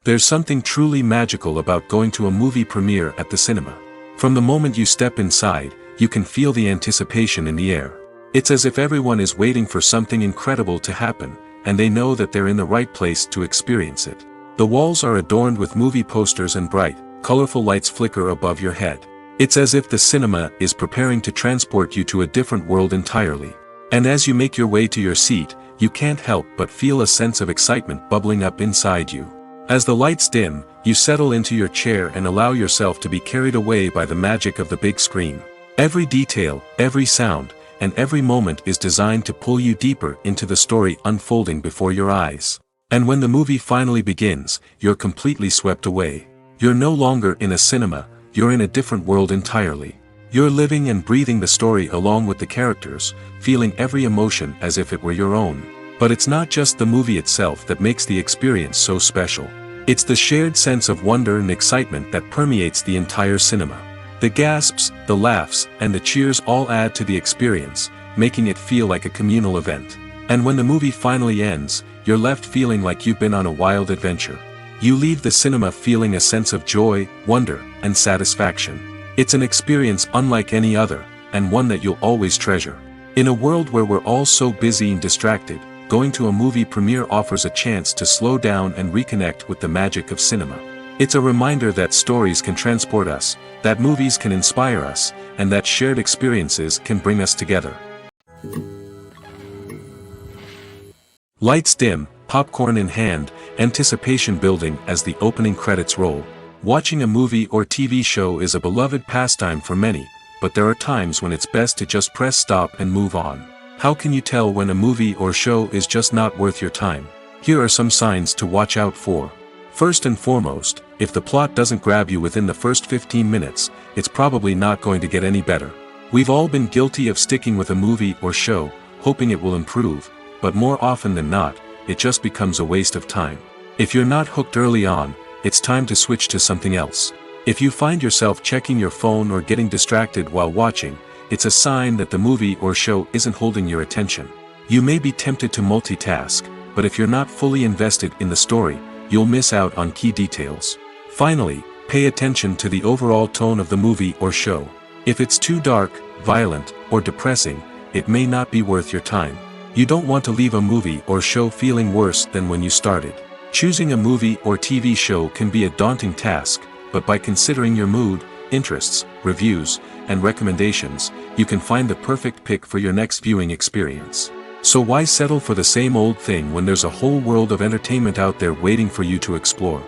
There's something truly magical about going to a movie premiere at the cinema. From the moment you step inside, you can feel the anticipation in the air. It's as if everyone is waiting for something incredible to happen, and they know that they're in the right place to experience it. The walls are adorned with movie posters and bright, colorful lights flicker above your head. It's as if the cinema is preparing to transport you to a different world entirely. And as you make your way to your seat, you can't help but feel a sense of excitement bubbling up inside you. As the lights dim, you settle into your chair and allow yourself to be carried away by the magic of the big screen. Every detail, every sound, and every moment is designed to pull you deeper into the story unfolding before your eyes. And when the movie finally begins, you're completely swept away. You're no longer in a cinema, you're in a different world entirely. You're living and breathing the story along with the characters, feeling every emotion as if it were your own. But it's not just the movie itself that makes the experience so special. It's the shared sense of wonder and excitement that permeates the entire cinema. The gasps, the laughs, and the cheers all add to the experience, making it feel like a communal event. And when the movie finally ends, you're left feeling like you've been on a wild adventure. You leave the cinema feeling a sense of joy, wonder, and satisfaction. It's an experience unlike any other, and one that you'll always treasure. In a world where we're all so busy and distracted, going to a movie premiere offers a chance to slow down and reconnect with the magic of cinema. It's a reminder that stories can transport us, that movies can inspire us, and that shared experiences can bring us together. Lights dim, popcorn in hand, anticipation building as the opening credits roll. Watching a movie or TV show is a beloved pastime for many, but there are times when it's best to just press stop and move on. How can you tell when a movie or show is just not worth your time? Here are some signs to watch out for. First and foremost, if the plot doesn't grab you within the first 15 minutes, it's probably not going to get any better. We've all been guilty of sticking with a movie or show, hoping it will improve, but more often than not, it just becomes a waste of time. If you're not hooked early on, it's time to switch to something else. If you find yourself checking your phone or getting distracted while watching, it's a sign that the movie or show isn't holding your attention. You may be tempted to multitask, but if you're not fully invested in the story, you'll miss out on key details. Finally, pay attention to the overall tone of the movie or show. If it's too dark, violent, or depressing, it may not be worth your time. You don't want to leave a movie or show feeling worse than when you started. Choosing a movie or TV show can be a daunting task, but by considering your mood, interests, reviews, and recommendations, you can find the perfect pick for your next viewing experience. So why settle for the same old thing when there's a whole world of entertainment out there waiting for you to explore?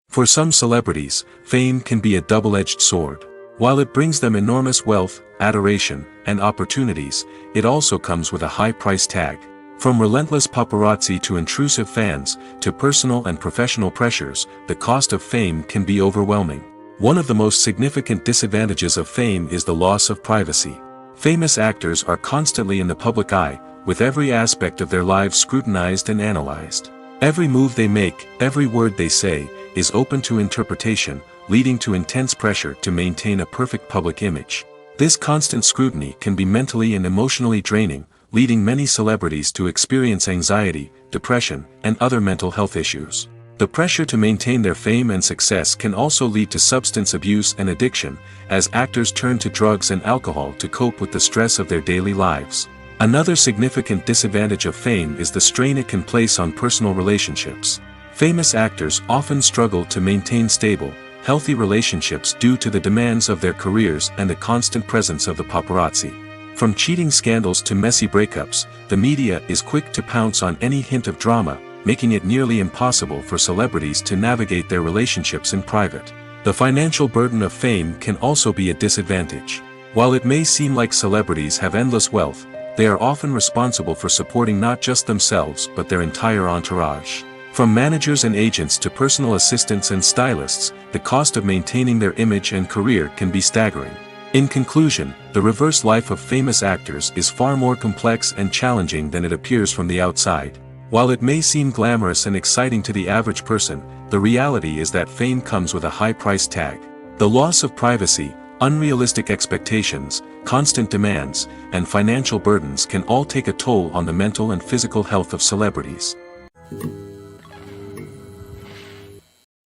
For some celebrities, fame can be a double-edged sword. While it brings them enormous wealth, adoration, and opportunities, it also comes with a high price tag. From relentless paparazzi to intrusive fans, to personal and professional pressures, the cost of fame can be overwhelming. One of the most significant disadvantages of fame is the loss of privacy. Famous actors are constantly in the public eye, with every aspect of their lives scrutinized and analyzed. Every move they make, every word they say, is open to interpretation, leading to intense pressure to maintain a perfect public image. This constant scrutiny can be mentally and emotionally draining, leading many celebrities to experience anxiety, depression, and other mental health issues. The pressure to maintain their fame and success can also lead to substance abuse and addiction, as actors turn to drugs and alcohol to cope with the stress of their daily lives. Another significant disadvantage of fame is the strain it can place on personal relationships. Famous actors often struggle to maintain stable, healthy relationships due to the demands of their careers and the constant presence of the paparazzi. From cheating scandals to messy breakups, the media is quick to pounce on any hint of drama, making it nearly impossible for celebrities to navigate their relationships in private. The financial burden of fame can also be a disadvantage. While it may seem like celebrities have endless wealth, they are often responsible for supporting not just themselves but their entire entourage. From managers and agents to personal assistants and stylists, the cost of maintaining their image and career can be staggering. In conclusion, the reverse life of famous actors is far more complex and challenging than it appears from the outside. While it may seem glamorous and exciting to the average person, the reality is that fame comes with a high price tag. The loss of privacy, unrealistic expectations, constant demands, and financial burdens can all take a toll on the mental and physical health of celebrities.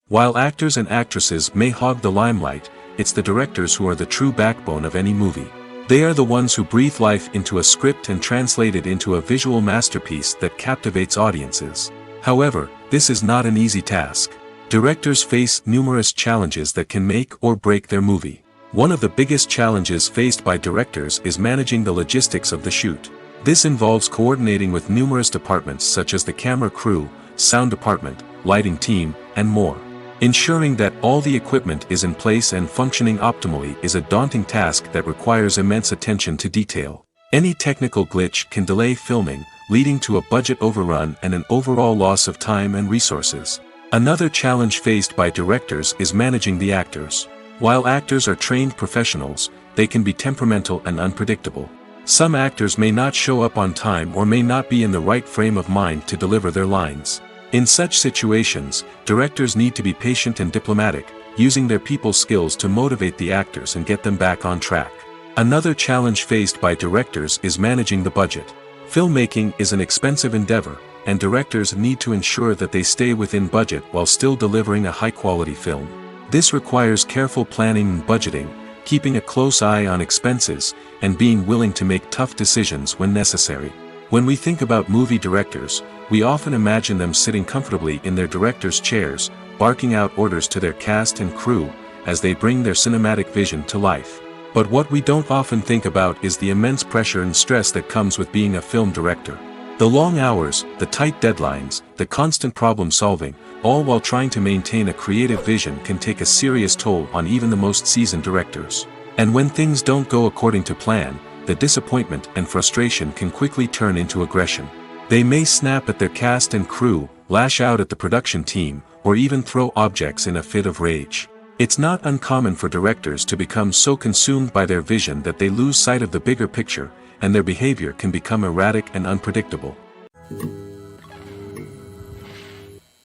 While actors and actresses may hog the limelight, it's the directors who are the true backbone of any movie. They are the ones who breathe life into a script and translate it into a visual masterpiece that captivates audiences. However, this is not an easy task. Directors face numerous challenges that can make or break their movie. One of the biggest challenges faced by directors is managing the logistics of the shoot. This involves coordinating with numerous departments such as the camera crew, sound department, lighting team, and more. Ensuring that all the equipment is in place and functioning optimally is a daunting task that requires immense attention to detail. Any technical glitch can delay filming, leading to a budget overrun and an overall loss of time and resources. Another challenge faced by directors is managing the actors. While actors are trained professionals, they can be temperamental and unpredictable. Some actors may not show up on time or may not be in the right frame of mind to deliver their lines. In such situations, directors need to be patient and diplomatic, using their people skills to motivate the actors and get them back on track. Another challenge faced by directors is managing the budget. Filmmaking is an expensive endeavor, and directors need to ensure that they stay within budget while still delivering a high-quality film. This requires careful planning and budgeting, keeping a close eye on expenses, and being willing to make tough decisions when necessary. When we think about movie directors, we often imagine them sitting comfortably in their director's chairs, barking out orders to their cast and crew, as they bring their cinematic vision to life. But what we don't often think about is the immense pressure and stress that comes with being a film director. The long hours, the tight deadlines, the constant problem solving, all while trying to maintain a creative vision can take a serious toll on even the most seasoned directors. And when things don't go according to plan, the disappointment and frustration can quickly turn into aggression. They may snap at their cast and crew, lash out at the production team, or even throw objects in a fit of rage. It's not uncommon for directors to become so consumed by their vision that they lose sight of the bigger picture, and their behavior can become erratic and unpredictable.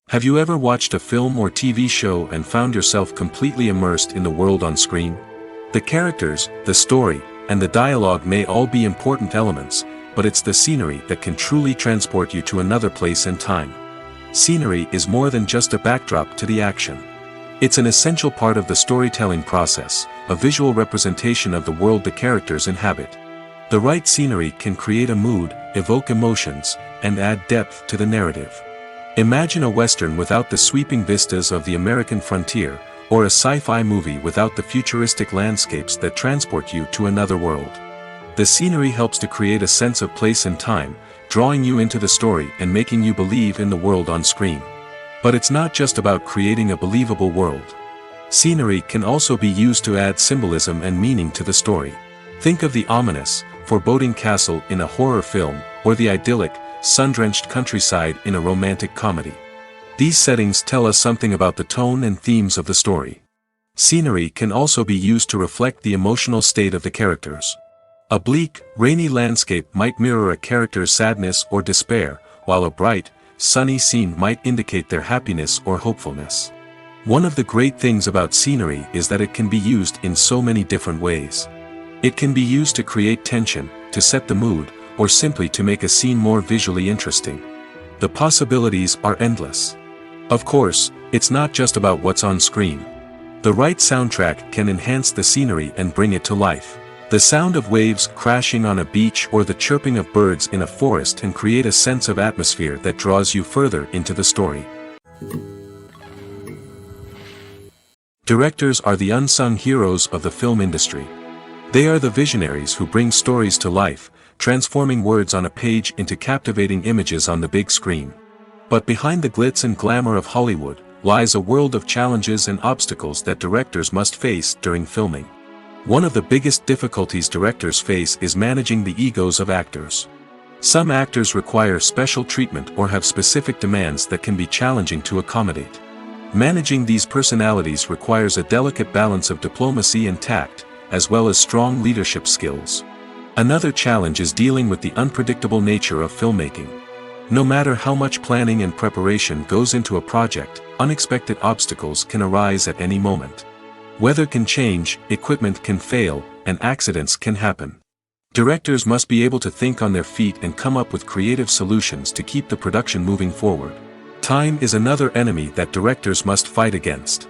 Have you ever watched a film or TV show and found yourself completely immersed in the world on screen? The characters, the story, and the dialogue may all be important elements, but it's the scenery that can truly transport you to another place and time. Scenery is more than just a backdrop to the action. It's an essential part of the storytelling process, a visual representation of the world the characters inhabit. The right scenery can create a mood, evoke emotions, and add depth to the narrative. Imagine a Western without the sweeping vistas of the American frontier, or a sci-fi movie without the futuristic landscapes that transport you to another world. The scenery helps to create a sense of place and time, drawing you into the story and making you believe in the world on screen. But it's not just about creating a believable world. Scenery can also be used to add symbolism and meaning to the story. Think of the ominous, foreboding castle in a horror film, or the idyllic, sun-drenched countryside in a romantic comedy. These settings tell us something about the tone and themes of the story. Scenery can also be used to reflect the emotional state of the characters. A bleak, rainy landscape might mirror a character's sadness or despair, while a bright, sunny scene might indicate their happiness or hopefulness. One of the great things about scenery is that it can be used in so many different ways. It can be used to create tension, to set the mood, or simply to make a scene more visually interesting. The possibilities are endless. Of course, it's not just about what's on screen. The right soundtrack can enhance the scenery and bring it to life. The sound of waves crashing on a beach or the chirping of birds in a forest can create a sense of atmosphere that draws you further into the story. Directors are the unsung heroes of the film industry. They are the visionaries who bring stories to life, transforming words on a page into captivating images on the big screen. But behind the glitz and glamour of Hollywood, lies a world of challenges and obstacles that directors must face during filming. One of the biggest difficulties directors face is managing the egos of actors. Some actors require special treatment or have specific demands that can be challenging to accommodate. Managing these personalities requires a delicate balance of diplomacy and tact, as well as strong leadership skills. Another challenge is dealing with the unpredictable nature of filmmaking. No matter how much planning and preparation goes into a project, unexpected obstacles can arise at any moment. Weather can change, equipment can fail, and accidents can happen. Directors must be able to think on their feet and come up with creative solutions to keep the production moving forward. Time is another enemy that directors must fight against.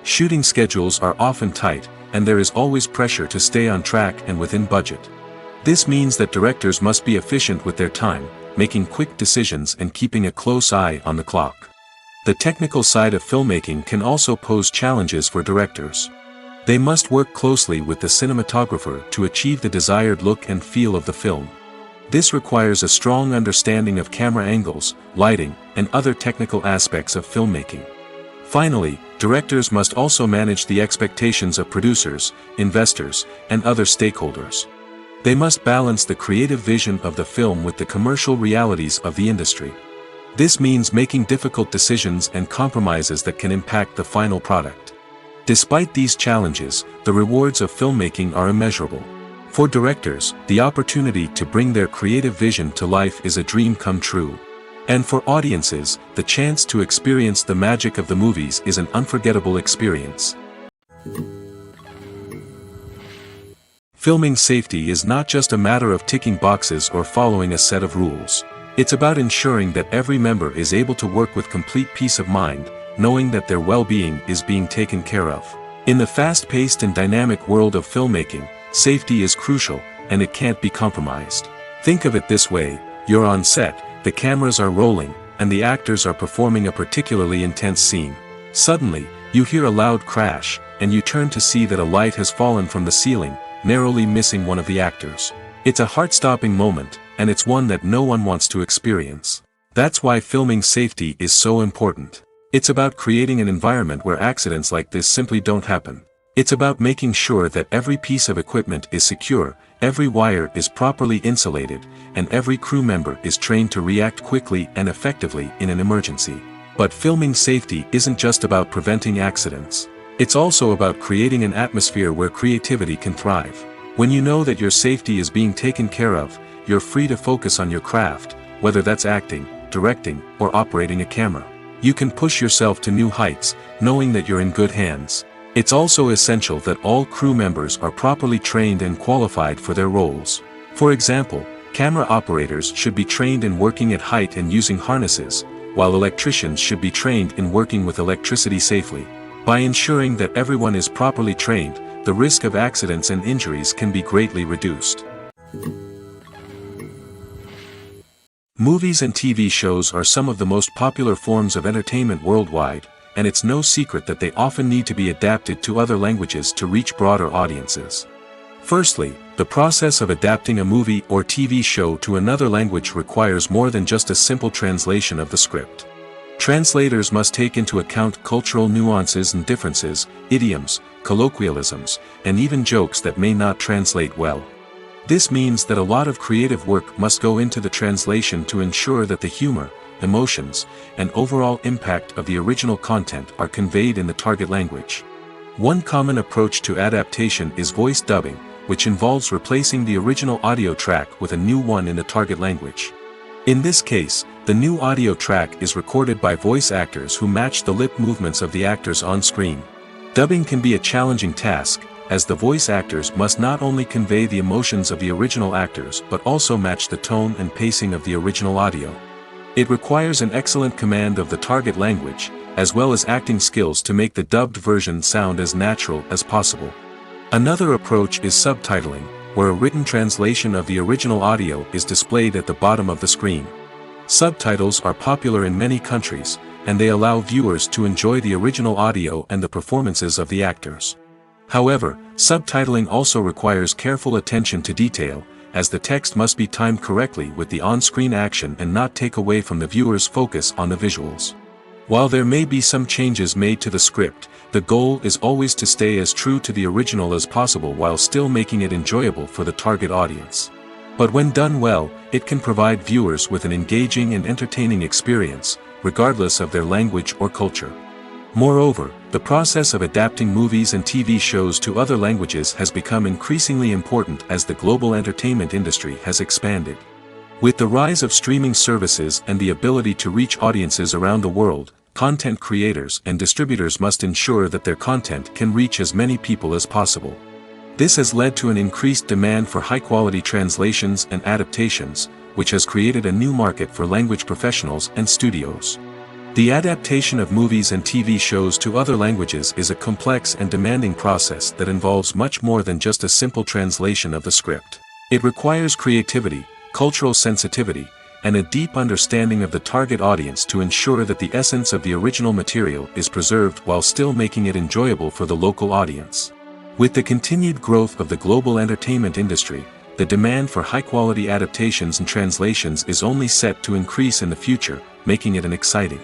Shooting schedules are often tight, and there is always pressure to stay on track and within budget. This means that directors must be efficient with their time, making quick decisions and keeping a close eye on the clock. The technical side of filmmaking can also pose challenges for directors. They must work closely with the cinematographer to achieve the desired look and feel of the film. This requires a strong understanding of camera angles, lighting, and other technical aspects of filmmaking. Finally, directors must also manage the expectations of producers, investors, and other stakeholders. They must balance the creative vision of the film with the commercial realities of the industry. This means making difficult decisions and compromises that can impact the final product. Despite these challenges, the rewards of filmmaking are immeasurable. For directors, the opportunity to bring their creative vision to life is a dream come true. And for audiences, the chance to experience the magic of the movies is an unforgettable experience. Filming safety is not just a matter of ticking boxes or following a set of rules. It's about ensuring that every member is able to work with complete peace of mind, knowing that their well-being is being taken care of. In the fast-paced and dynamic world of filmmaking, safety is crucial, and it can't be compromised. Think of it this way: you're on set, the cameras are rolling, and the actors are performing a particularly intense scene. Suddenly, you hear a loud crash, and you turn to see that a light has fallen from the ceiling, narrowly missing one of the actors. It's a heart-stopping moment, and it's one that no one wants to experience. That's why filming safety is so important. It's about creating an environment where accidents like this simply don't happen. It's about making sure that every piece of equipment is secure, every wire is properly insulated, and every crew member is trained to react quickly and effectively in an emergency. But filming safety isn't just about preventing accidents. It's also about creating an atmosphere where creativity can thrive. When you know that your safety is being taken care of, you're free to focus on your craft, whether that's acting, directing, or operating a camera. You can push yourself to new heights, knowing that you're in good hands. It's also essential that all crew members are properly trained and qualified for their roles. For example, camera operators should be trained in working at height and using harnesses, while electricians should be trained in working with electricity safely. By ensuring that everyone is properly trained, the risk of accidents and injuries can be greatly reduced. Movies and TV shows are some of the most popular forms of entertainment worldwide, and it's no secret that they often need to be adapted to other languages to reach broader audiences. Firstly, the process of adapting a movie or TV show to another language requires more than just a simple translation of the script. Translators must take into account cultural nuances and differences, idioms, colloquialisms, and even jokes that may not translate well. This means that a lot of creative work must go into the translation to ensure that the humor, emotions, and overall impact of the original content are conveyed in the target language. One common approach to adaptation is voice dubbing, which involves replacing the original audio track with a new one in the target language. In this case, the new audio track is recorded by voice actors who match the lip movements of the actors on screen. Dubbing can be a challenging task, as the voice actors must not only convey the emotions of the original actors but also match the tone and pacing of the original audio. It requires an excellent command of the target language, as well as acting skills to make the dubbed version sound as natural as possible. Another approach is subtitling, where a written translation of the original audio is displayed at the bottom of the screen. Subtitles are popular in many countries, and they allow viewers to enjoy the original audio and the performances of the actors. However, subtitling also requires careful attention to detail, as the text must be timed correctly with the on-screen action and not take away from the viewer's focus on the visuals. While there may be some changes made to the script, the goal is always to stay as true to the original as possible while still making it enjoyable for the target audience. But when done well, it can provide viewers with an engaging and entertaining experience, regardless of their language or culture. Moreover, the process of adapting movies and TV shows to other languages has become increasingly important as the global entertainment industry has expanded. With the rise of streaming services and the ability to reach audiences around the world, content creators and distributors must ensure that their content can reach as many people as possible. This has led to an increased demand for high-quality translations and adaptations, which has created a new market for language professionals and studios. The adaptation of movies and TV shows to other languages is a complex and demanding process that involves much more than just a simple translation of the script. It requires creativity, cultural sensitivity, and a deep understanding of the target audience to ensure that the essence of the original material is preserved while still making it enjoyable for the local audience. With the continued growth of the global entertainment industry, the demand for high-quality adaptations and translations is only set to increase in the future, making it an exciting.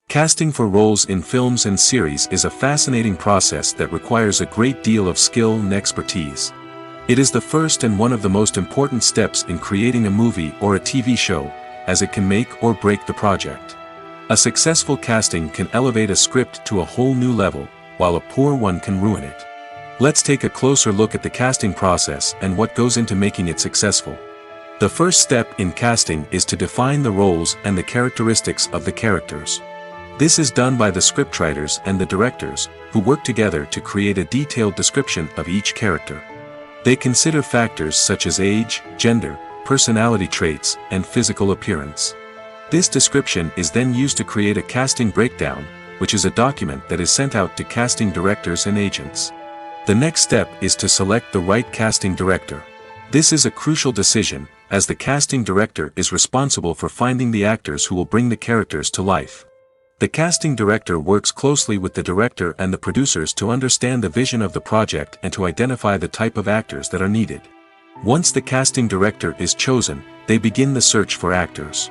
Casting for roles in films and series is a fascinating process that requires a great deal of skill and expertise. It is the first and one of the most important steps in creating a movie or a TV show, as it can make or break the project. A successful casting can elevate a script to a whole new level, while a poor one can ruin it. Let's take a closer look at the casting process and what goes into making it successful. The first step in casting is to define the roles and the characteristics of the characters. This is done by the scriptwriters and the directors, who work together to create a detailed description of each character. They consider factors such as age, gender, personality traits, and physical appearance. This description is then used to create a casting breakdown, which is a document that is sent out to casting directors and agents. The next step is to select the right casting director. This is a crucial decision, as the casting director is responsible for finding the actors who will bring the characters to life. The casting director works closely with the director and the producers to understand the vision of the project and to identify the type of actors that are needed. Once the casting director is chosen, they begin the search for actors.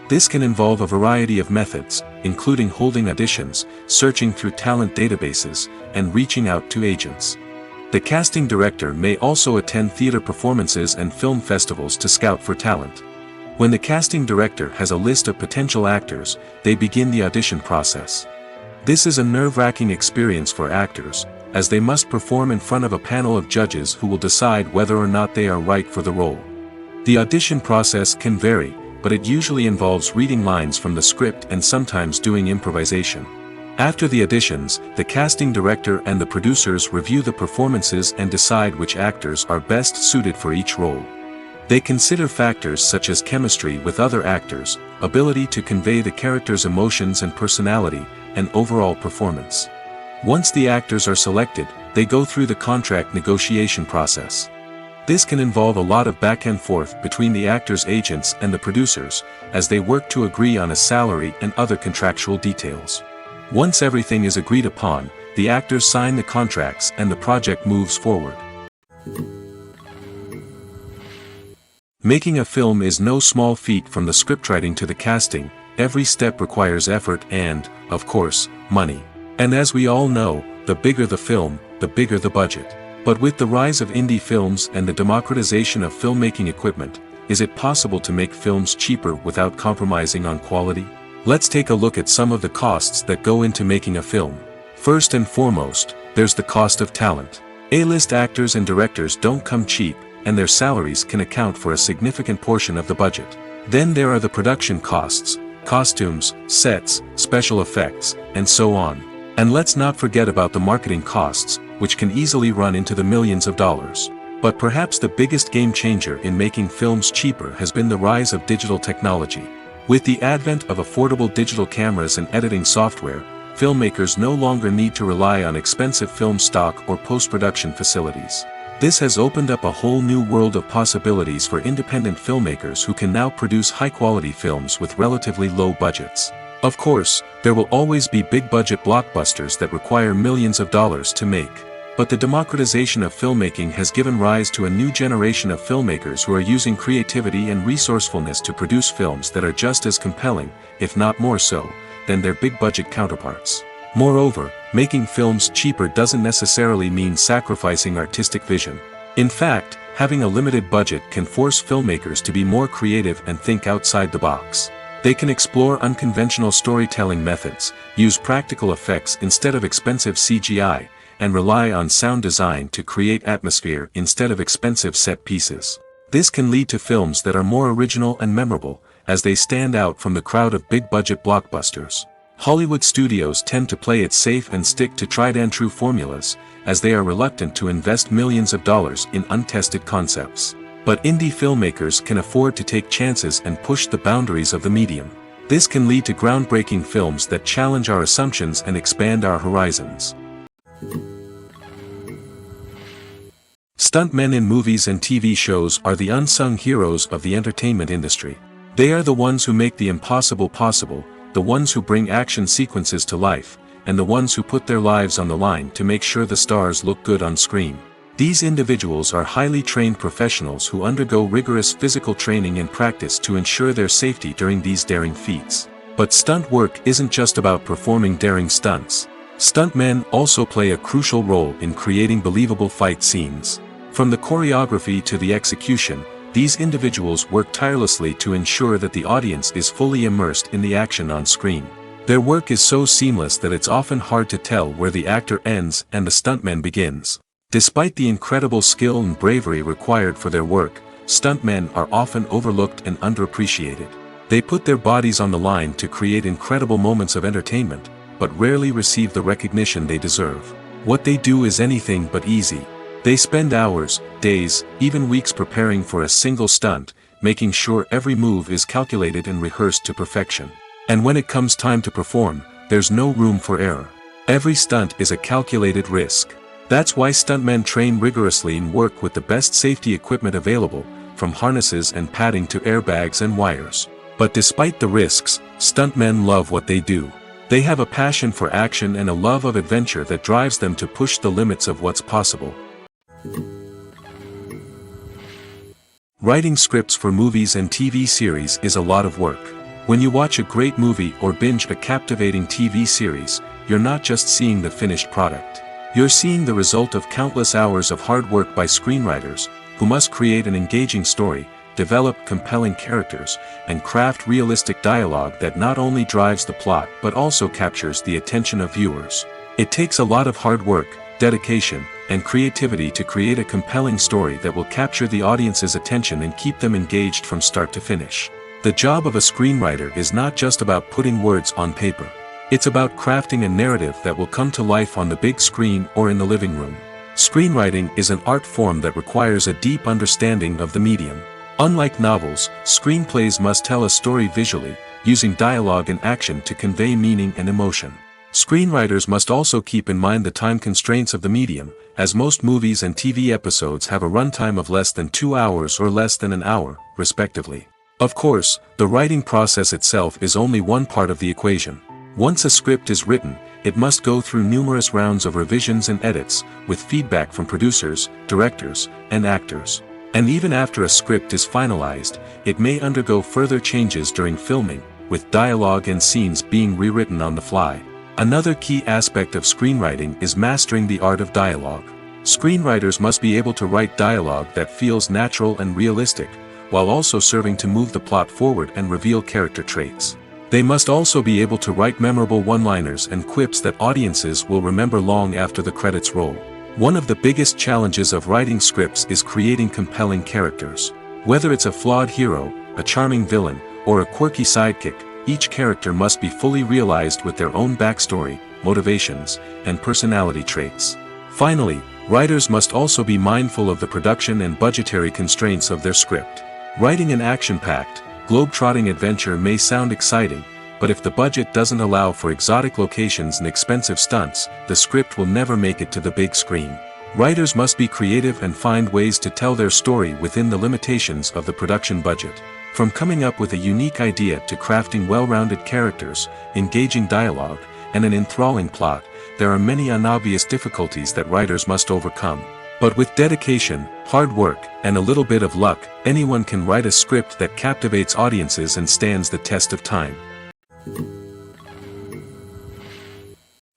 This can involve a variety of methods, including holding auditions, searching through talent databases, and reaching out to agents. The casting director may also attend theater performances and film festivals to scout for talent. When the casting director has a list of potential actors, they begin the audition process. This is a nerve-wracking experience for actors, as they must perform in front of a panel of judges who will decide whether or not they are right for the role. The audition process can vary, but it usually involves reading lines from the script and sometimes doing improvisation. After the auditions, the casting director and the producers review the performances and decide which actors are best suited for each role. They consider factors such as chemistry with other actors, ability to convey the character's emotions and personality, and overall performance. Once the actors are selected, they go through the contract negotiation process. This can involve a lot of back and forth between the actors' agents and the producers, as they work to agree on a salary and other contractual details. Once everything is agreed upon, the actors sign the contracts and the project moves forward. Making a film is no small feat. From the scriptwriting to the casting, every step requires effort and, of course, money. And as we all know, the bigger the film, the bigger the budget. But with the rise of indie films and the democratization of filmmaking equipment, is it possible to make films cheaper without compromising on quality? Let's take a look at some of the costs that go into making a film. First and foremost, there's the cost of talent. A-list actors and directors don't come cheap, and their salaries can account for a significant portion of the budget. Then there are the production costs, costumes, sets, special effects, and so on. And let's not forget about the marketing costs, which can easily run into the millions of dollars. But perhaps the biggest game changer in making films cheaper has been the rise of digital technology. With the advent of affordable digital cameras and editing software, filmmakers no longer need to rely on expensive film stock or post-production facilities. This has opened up a whole new world of possibilities for independent filmmakers who can now produce high-quality films with relatively low budgets. Of course, there will always be big-budget blockbusters that require millions of dollars to make. But the democratization of filmmaking has given rise to a new generation of filmmakers who are using creativity and resourcefulness to produce films that are just as compelling, if not more so, than their big-budget counterparts. Moreover, making films cheaper doesn't necessarily mean sacrificing artistic vision. In fact, having a limited budget can force filmmakers to be more creative and think outside the box. They can explore unconventional storytelling methods, use practical effects instead of expensive CGI, and rely on sound design to create atmosphere instead of expensive set pieces. This can lead to films that are more original and memorable, as they stand out from the crowd of big-budget blockbusters. Hollywood studios tend to play it safe and stick to tried-and-true formulas, as they are reluctant to invest millions of dollars in untested concepts. But indie filmmakers can afford to take chances and push the boundaries of the medium. This can lead to groundbreaking films that challenge our assumptions and expand our horizons. Stuntmen in movies and TV shows are the unsung heroes of the entertainment industry. They are the ones who make the impossible possible, the ones who bring action sequences to life, and the ones who put their lives on the line to make sure the stars look good on screen. These individuals are highly trained professionals who undergo rigorous physical training and practice to ensure their safety during these daring feats. But stunt work isn't just about performing daring stunts. Stuntmen also play a crucial role in creating believable fight scenes. From the choreography to the execution, these individuals work tirelessly to ensure that the audience is fully immersed in the action on screen. Their work is so seamless that it's often hard to tell where the actor ends and the stuntman begins. Despite the incredible skill and bravery required for their work, stuntmen are often overlooked and underappreciated. They put their bodies on the line to create incredible moments of entertainment, but rarely receive the recognition they deserve. What they do is anything but easy. They spend hours, days, even weeks preparing for a single stunt, making sure every move is calculated and rehearsed to perfection. And when it comes time to perform, there's no room for error. Every stunt is a calculated risk. That's why stuntmen train rigorously and work with the best safety equipment available, from harnesses and padding to airbags and wires. But despite the risks, stuntmen love what they do. They have a passion for action and a love of adventure that drives them to push the limits of what's possible. Writing scripts for movies and TV series is a lot of work. When you watch a great movie or binge a captivating TV series, you're not just seeing the finished product. You're seeing the result of countless hours of hard work by screenwriters, who must create an engaging story, develop compelling characters, and craft realistic dialogue that not only drives the plot but also captures the attention of viewers. It takes a lot of hard work, dedication, and creativity to create a compelling story that will capture the audience's attention and keep them engaged from start to finish. The job of a screenwriter is not just about putting words on paper. It's about crafting a narrative that will come to life on the big screen or in the living room. Screenwriting is an art form that requires a deep understanding of the medium. Unlike novels, screenplays must tell a story visually, using dialogue and action to convey meaning and emotion. Screenwriters must also keep in mind the time constraints of the medium, as most movies and TV episodes have a runtime of less than 2 hours or less than an hour, respectively. Of course, the writing process itself is only one part of the equation. Once a script is written, it must go through numerous rounds of revisions and edits, with feedback from producers, directors, and actors. And even after a script is finalized, it may undergo further changes during filming, with dialogue and scenes being rewritten on the fly. Another key aspect of screenwriting is mastering the art of dialogue. Screenwriters must be able to write dialogue that feels natural and realistic, while also serving to move the plot forward and reveal character traits. They must also be able to write memorable one-liners and quips that audiences will remember long after the credits roll. One of the biggest challenges of writing scripts is creating compelling characters. Whether it's a flawed hero, a charming villain, or a quirky sidekick, each character must be fully realized with their own backstory, motivations, and personality traits. Finally, writers must also be mindful of the production and budgetary constraints of their script. Writing an action-packed, globe-trotting adventure may sound exciting, but if the budget doesn't allow for exotic locations and expensive stunts, the script will never make it to the big screen. Writers must be creative and find ways to tell their story within the limitations of the production budget. From coming up with a unique idea to crafting well-rounded characters, engaging dialogue, and an enthralling plot, there are many unobvious difficulties that writers must overcome. But with dedication, hard work, and a little bit of luck, anyone can write a script that captivates audiences and stands the test of time.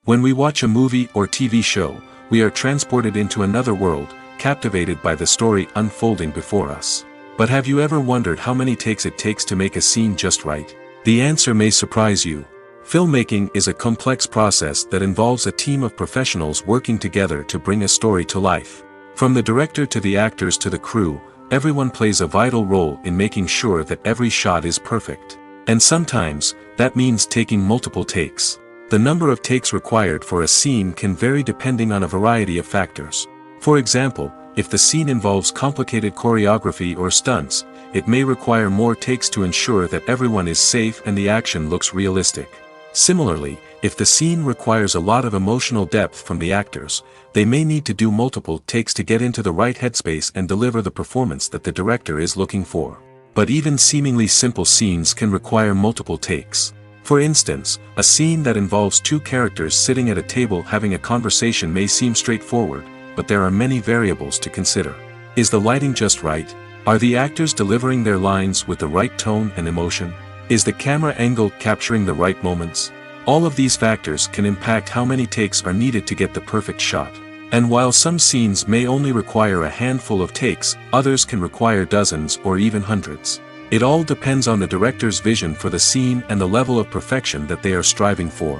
When we watch a movie or TV show, we are transported into another world, captivated by the story unfolding before us. But have you ever wondered how many takes it takes to make a scene just right? The answer may surprise you. Filmmaking is a complex process that involves a team of professionals working together to bring a story to life. From the director to the actors to the crew, everyone plays a vital role in making sure that every shot is perfect. And sometimes, that means taking multiple takes. The number of takes required for a scene can vary depending on a variety of factors. For example, if the scene involves complicated choreography or stunts, it may require more takes to ensure that everyone is safe and the action looks realistic. Similarly, if the scene requires a lot of emotional depth from the actors, they may need to do multiple takes to get into the right headspace and deliver the performance that the director is looking for. But even seemingly simple scenes can require multiple takes. For instance, a scene that involves two characters sitting at a table having a conversation may seem straightforward, but there are many variables to consider. Is the lighting just right? Are the actors delivering their lines with the right tone and emotion? Is the camera angle capturing the right moments? All of these factors can impact how many takes are needed to get the perfect shot. And while some scenes may only require a handful of takes, others can require dozens or even hundreds. It all depends on the director's vision for the scene and the level of perfection that they are striving for.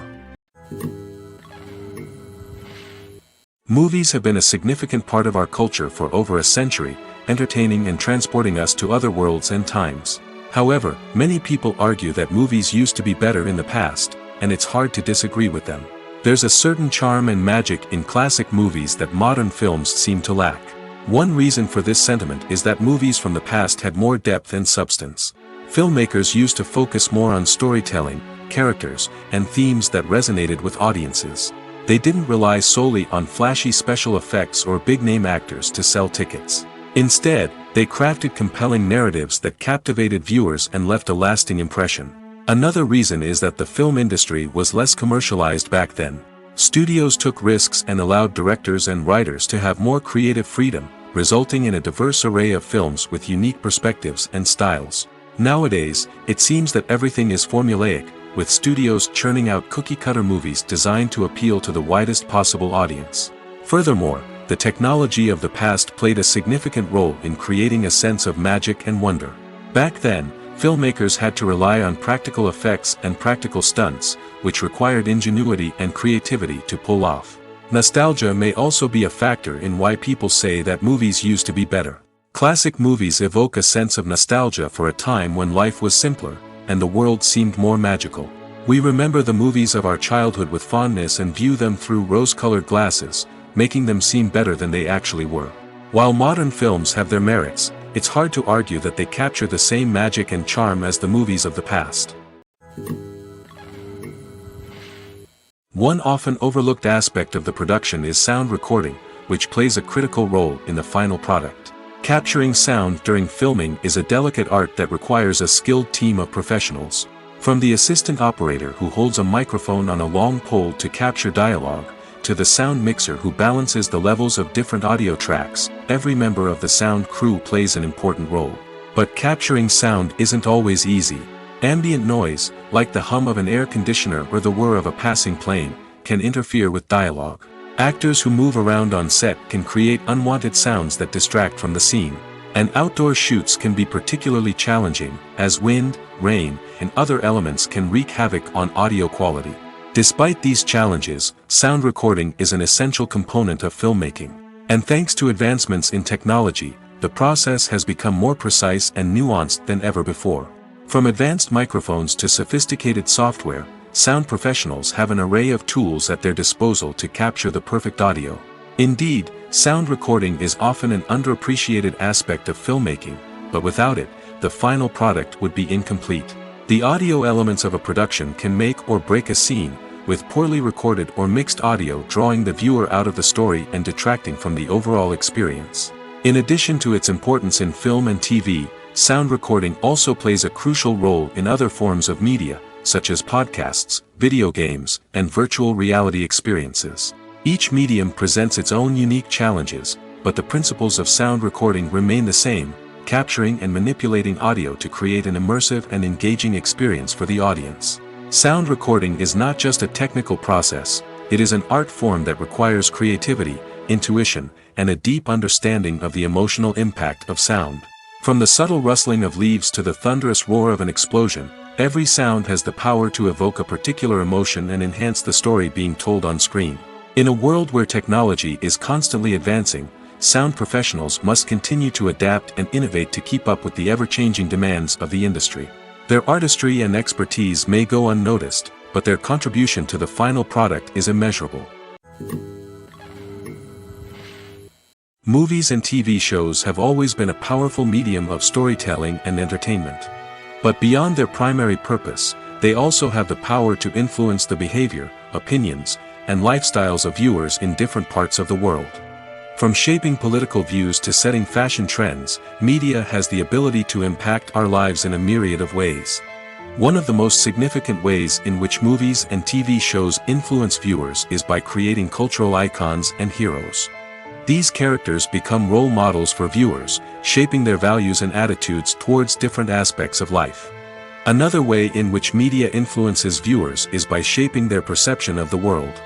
Movies have been a significant part of our culture for over a century, entertaining and transporting us to other worlds and times. However, many people argue that movies used to be better in the past, and it's hard to disagree with them. There's a certain charm and magic in classic movies that modern films seem to lack. One reason for this sentiment is that movies from the past had more depth and substance. Filmmakers used to focus more on storytelling, characters, and themes that resonated with audiences. They didn't rely solely on flashy special effects or big-name actors to sell tickets. Instead, they crafted compelling narratives that captivated viewers and left a lasting impression. Another reason is that the film industry was less commercialized back then. Studios took risks and allowed directors and writers to have more creative freedom, resulting in a diverse array of films with unique perspectives and styles. Nowadays, it seems that everything is formulaic, with studios churning out cookie-cutter movies designed to appeal to the widest possible audience. Furthermore, the technology of the past played a significant role in creating a sense of magic and wonder. Back then, filmmakers had to rely on practical effects and practical stunts, which required ingenuity and creativity to pull off. Nostalgia may also be a factor in why people say that movies used to be better. Classic movies evoke a sense of nostalgia for a time when life was simpler, and the world seemed more magical. We remember the movies of our childhood with fondness and view them through rose-colored glasses, making them seem better than they actually were. While modern films have their merits, it's hard to argue that they capture the same magic and charm as the movies of the past. One often overlooked aspect of the production is sound recording, which plays a critical role in the final product. Capturing sound during filming is a delicate art that requires a skilled team of professionals. From the assistant operator who holds a microphone on a long pole to capture dialogue, to the sound mixer who balances the levels of different audio tracks, every member of the sound crew plays an important role. But capturing sound isn't always easy. Ambient noise, like the hum of an air conditioner or the whir of a passing plane, can interfere with dialogue. Actors who move around on set can create unwanted sounds that distract from the scene. And outdoor shoots can be particularly challenging, as wind, rain, and other elements can wreak havoc on audio quality. Despite these challenges, sound recording is an essential component of filmmaking. And thanks to advancements in technology, the process has become more precise and nuanced than ever before. From advanced microphones to sophisticated software, sound professionals have an array of tools at their disposal to capture the perfect audio. Indeed, sound recording is often an underappreciated aspect of filmmaking, but without it, the final product would be incomplete. The audio elements of a production can make or break a scene, with poorly recorded or mixed audio drawing the viewer out of the story and detracting from the overall experience. In addition to its importance in film and TV, sound recording also plays a crucial role in other forms of media, such as podcasts, video games, and virtual reality experiences. Each medium presents its own unique challenges, but the principles of sound recording remain the same: capturing and manipulating audio to create an immersive and engaging experience for the audience. Sound recording is not just a technical process, it is an art form that requires creativity, intuition, and a deep understanding of the emotional impact of sound. From the subtle rustling of leaves to the thunderous roar of an explosion, every sound has the power to evoke a particular emotion and enhance the story being told on screen. In a world where technology is constantly advancing, sound professionals must continue to adapt and innovate to keep up with the ever-changing demands of the industry. Their artistry and expertise may go unnoticed, but their contribution to the final product is immeasurable. Movies and TV shows have always been a powerful medium of storytelling and entertainment. But beyond their primary purpose, they also have the power to influence the behavior, opinions, and lifestyles of viewers in different parts of the world. From shaping political views to setting fashion trends, media has the ability to impact our lives in a myriad of ways. One of the most significant ways in which movies and TV shows influence viewers is by creating cultural icons and heroes. These characters become role models for viewers, shaping their values and attitudes towards different aspects of life. Another way in which media influences viewers is by shaping their perception of the world.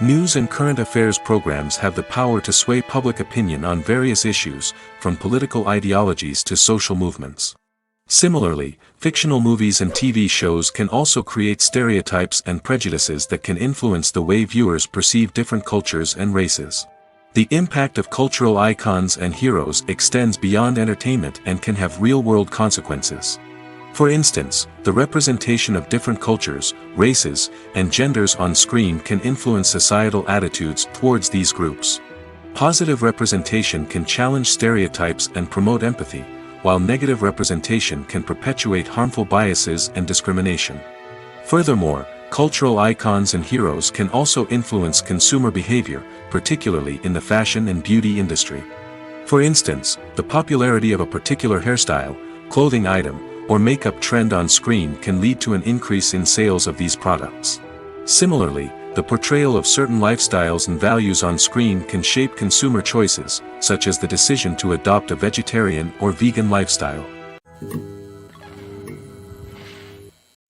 News and current affairs programs have the power to sway public opinion on various issues, from political ideologies to social movements. Similarly, fictional movies and TV shows can also create stereotypes and prejudices that can influence the way viewers perceive different cultures and races. The impact of cultural icons and heroes extends beyond entertainment and can have real-world consequences. For instance, the representation of different cultures, races, and genders on screen can influence societal attitudes towards these groups. Positive representation can challenge stereotypes and promote empathy, while negative representation can perpetuate harmful biases and discrimination. Furthermore, cultural icons and heroes can also influence consumer behavior, particularly in the fashion and beauty industry. For instance, the popularity of a particular hairstyle, clothing item, or makeup trend on screen can lead to an increase in sales of these products. Similarly, the portrayal of certain lifestyles and values on screen can shape consumer choices, such as the decision to adopt a vegetarian or vegan lifestyle.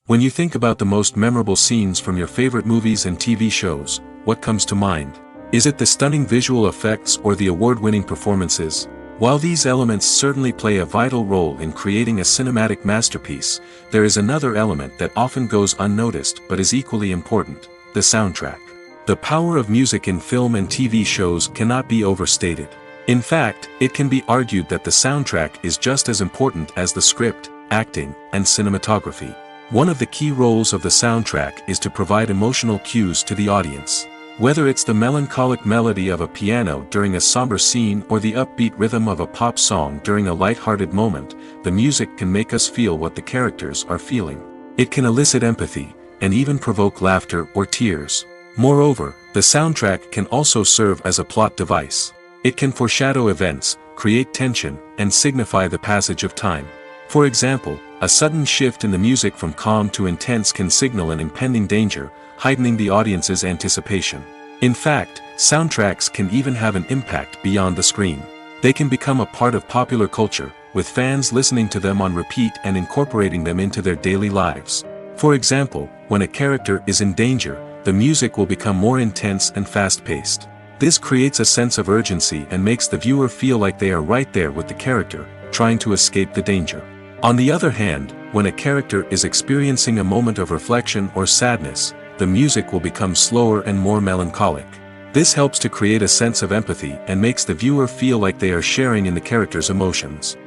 When you think about the most memorable scenes from your favorite movies and TV shows, what comes to mind? Is it the stunning visual effects or the award-winning performances? While these elements certainly play a vital role in creating a cinematic masterpiece, there is another element that often goes unnoticed but is equally important: the soundtrack. The power of music in film and TV shows cannot be overstated. In fact, it can be argued that the soundtrack is just as important as the script, acting, and cinematography. One of the key roles of the soundtrack is to provide emotional cues to the audience. Whether it's the melancholic melody of a piano during a somber scene or the upbeat rhythm of a pop song during a light-hearted moment, the music can make us feel what the characters are feeling. It can elicit empathy, and even provoke laughter or tears. Moreover, the soundtrack can also serve as a plot device. It can foreshadow events, create tension, and signify the passage of time. For example, a sudden shift in the music from calm to intense can signal an impending danger, heightening the audience's anticipation. In fact, soundtracks can even have an impact beyond the screen. They can become a part of popular culture, with fans listening to them on repeat and incorporating them into their daily lives. For example, when a character is in danger, the music will become more intense and fast-paced. This creates a sense of urgency and makes the viewer feel like they are right there with the character, trying to escape the danger. On the other hand, when a character is experiencing a moment of reflection or sadness, the music will become slower and more melancholic. This helps to create a sense of empathy and makes the viewer feel like they are sharing in the character's emotions.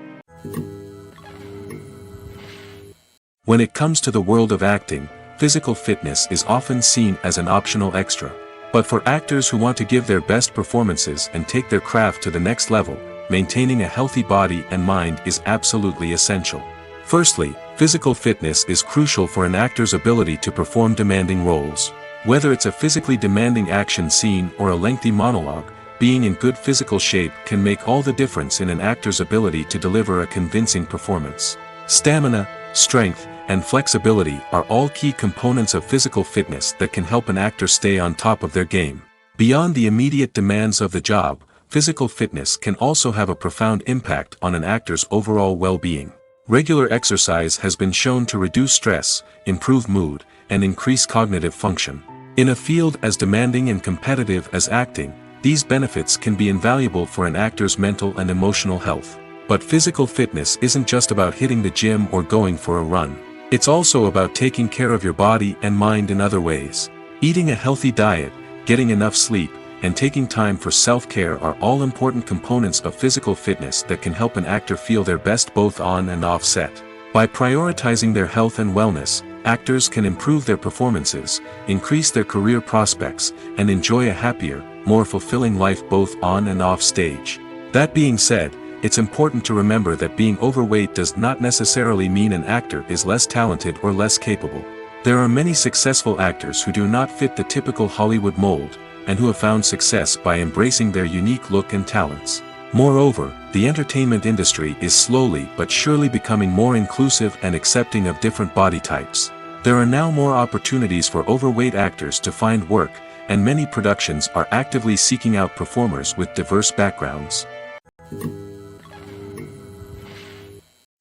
When it comes to the world of acting, physical fitness is often seen as an optional extra. But for actors who want to give their best performances and take their craft to the next level, maintaining a healthy body and mind is absolutely essential. Firstly, physical fitness is crucial for an actor's ability to perform demanding roles. Whether it's a physically demanding action scene or a lengthy monologue, being in good physical shape can make all the difference in an actor's ability to deliver a convincing performance. Stamina, strength, and flexibility are all key components of physical fitness that can help an actor stay on top of their game. Beyond the immediate demands of the job, physical fitness can also have a profound impact on an actor's overall well-being. Regular exercise has been shown to reduce stress, improve mood, and increase cognitive function. In a field as demanding and competitive as acting, these benefits can be invaluable for an actor's mental and emotional health. But physical fitness isn't just about hitting the gym or going for a run. It's also about taking care of your body and mind in other ways. Eating a healthy diet, getting enough sleep, and taking time for self-care are all important components of physical fitness that can help an actor feel their best both on and off set. By prioritizing their health and wellness, actors can improve their performances, increase their career prospects, and enjoy a happier, more fulfilling life both on and off stage. That being said, it's important to remember that being overweight does not necessarily mean an actor is less talented or less capable. There are many successful actors who do not fit the typical Hollywood mold, and who have found success by embracing their unique look and talents. Moreover, the entertainment industry is slowly but surely becoming more inclusive and accepting of different body types. There are now more opportunities for overweight actors to find work, and many productions are actively seeking out performers with diverse backgrounds.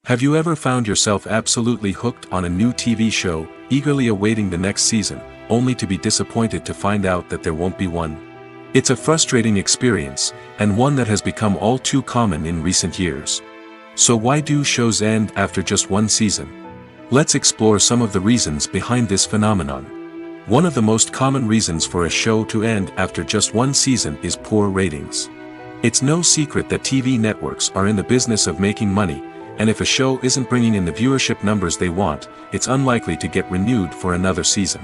Have you ever found yourself absolutely hooked on a new TV show, eagerly awaiting the next season, only to be disappointed to find out that there won't be one? It's a frustrating experience, and one that has become all too common in recent years. So why do shows end after just one season? Let's explore some of the reasons behind this phenomenon. One of the most common reasons for a show to end after just one season is poor ratings. It's no secret that TV networks are in the business of making money, and if a show isn't bringing in the viewership numbers they want, it's unlikely to get renewed for another season.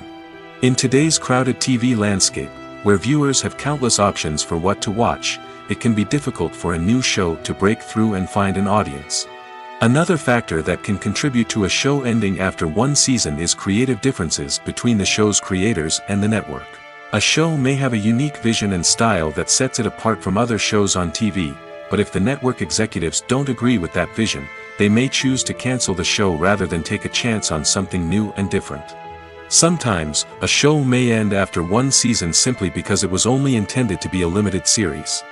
In today's crowded TV landscape, where viewers have countless options for what to watch, it can be difficult for a new show to break through and find an audience. Another factor that can contribute to a show ending after one season is creative differences between the show's creators and the network. A show may have a unique vision and style that sets it apart from other shows on TV, but if the network executives don't agree with that vision, they may choose to cancel the show rather than take a chance on something new and different. Sometimes, a show may end after one season simply because it was only intended to be a limited series.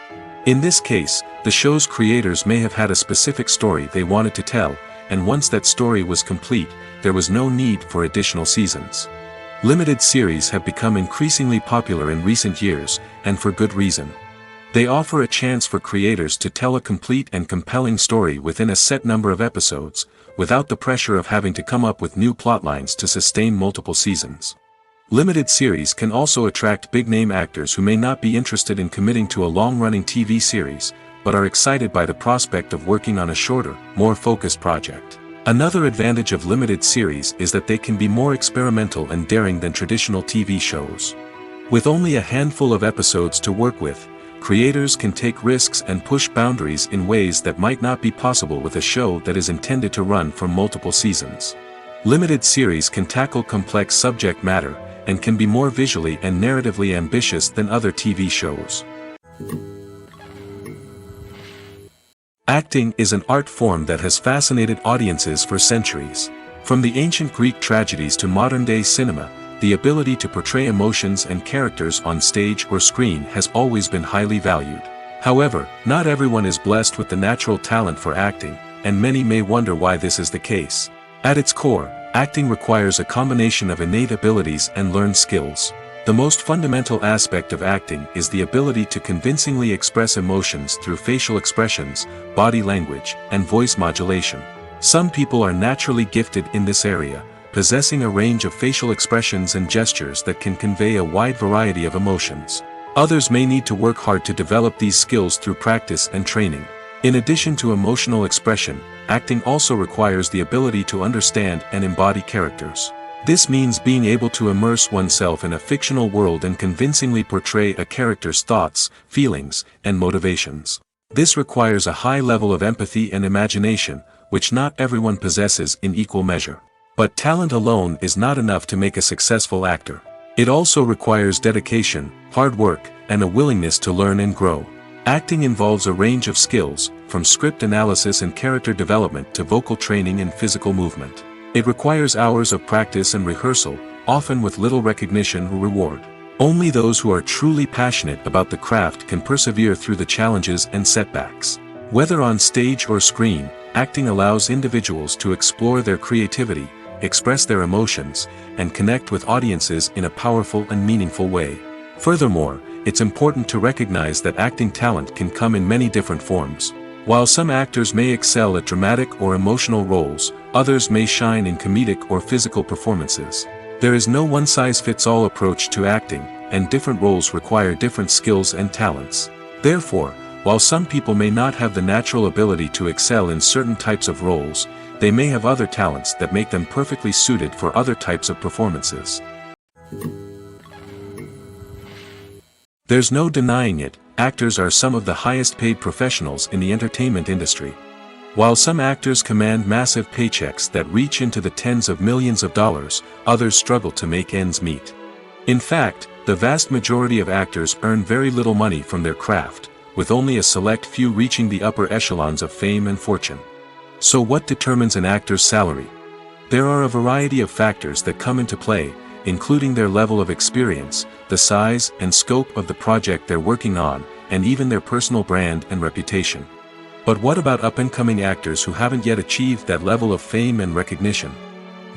In this case, the show's creators may have had a specific story they wanted to tell, and once that story was complete, there was no need for additional seasons. Limited series have become increasingly popular in recent years, and for good reason. They offer a chance for creators to tell a complete and compelling story within a set number of episodes, without the pressure of having to come up with new plotlines to sustain multiple seasons. Limited series can also attract big-name actors who may not be interested in committing to a long-running TV series, but are excited by the prospect of working on a shorter, more focused project. Another advantage of limited series is that they can be more experimental and daring than traditional TV shows. With only a handful of episodes to work with, creators can take risks and push boundaries in ways that might not be possible with a show that is intended to run for multiple seasons. Limited series can tackle complex subject matter, and can be more visually and narratively ambitious than other TV shows. Acting is an art form that has fascinated audiences for centuries. From the ancient Greek tragedies to modern-day cinema, the ability to portray emotions and characters on stage or screen has always been highly valued. However, not everyone is blessed with the natural talent for acting, and many may wonder why this is the case. At its core, acting requires a combination of innate abilities and learned skills. The most fundamental aspect of acting is the ability to convincingly express emotions through facial expressions, body language, and voice modulation. Some people are naturally gifted in this area, possessing a range of facial expressions and gestures that can convey a wide variety of emotions. Others may need to work hard to develop these skills through practice and training. In addition to emotional expression, acting also requires the ability to understand and embody characters. This means being able to immerse oneself in a fictional world and convincingly portray a character's thoughts, feelings, and motivations. This requires a high level of empathy and imagination, which not everyone possesses in equal measure. But talent alone is not enough to make a successful actor. It also requires dedication, hard work, and a willingness to learn and grow. Acting involves a range of skills, from script analysis and character development to vocal training and physical movement. It requires hours of practice and rehearsal, often with little recognition or reward. Only those who are truly passionate about the craft can persevere through the challenges and setbacks. Whether on stage or screen, acting allows individuals to explore their creativity, express their emotions, and connect with audiences in a powerful and meaningful way. Furthermore, it's important to recognize that acting talent can come in many different forms. While some actors may excel at dramatic or emotional roles, others may shine in comedic or physical performances. There is no one-size-fits-all approach to acting, and different roles require different skills and talents. Therefore, while some people may not have the natural ability to excel in certain types of roles, they may have other talents that make them perfectly suited for other types of performances. There's no denying it, actors are some of the highest-paid professionals in the entertainment industry. While some actors command massive paychecks that reach into the tens of millions of dollars, others struggle to make ends meet. In fact, the vast majority of actors earn very little money from their craft, with only a select few reaching the upper echelons of fame and fortune. So what determines an actor's salary? There are a variety of factors that come into play, including their level of experience, the size and scope of the project they're working on, and even their personal brand and reputation. But what about up-and-coming actors who haven't yet achieved that level of fame and recognition?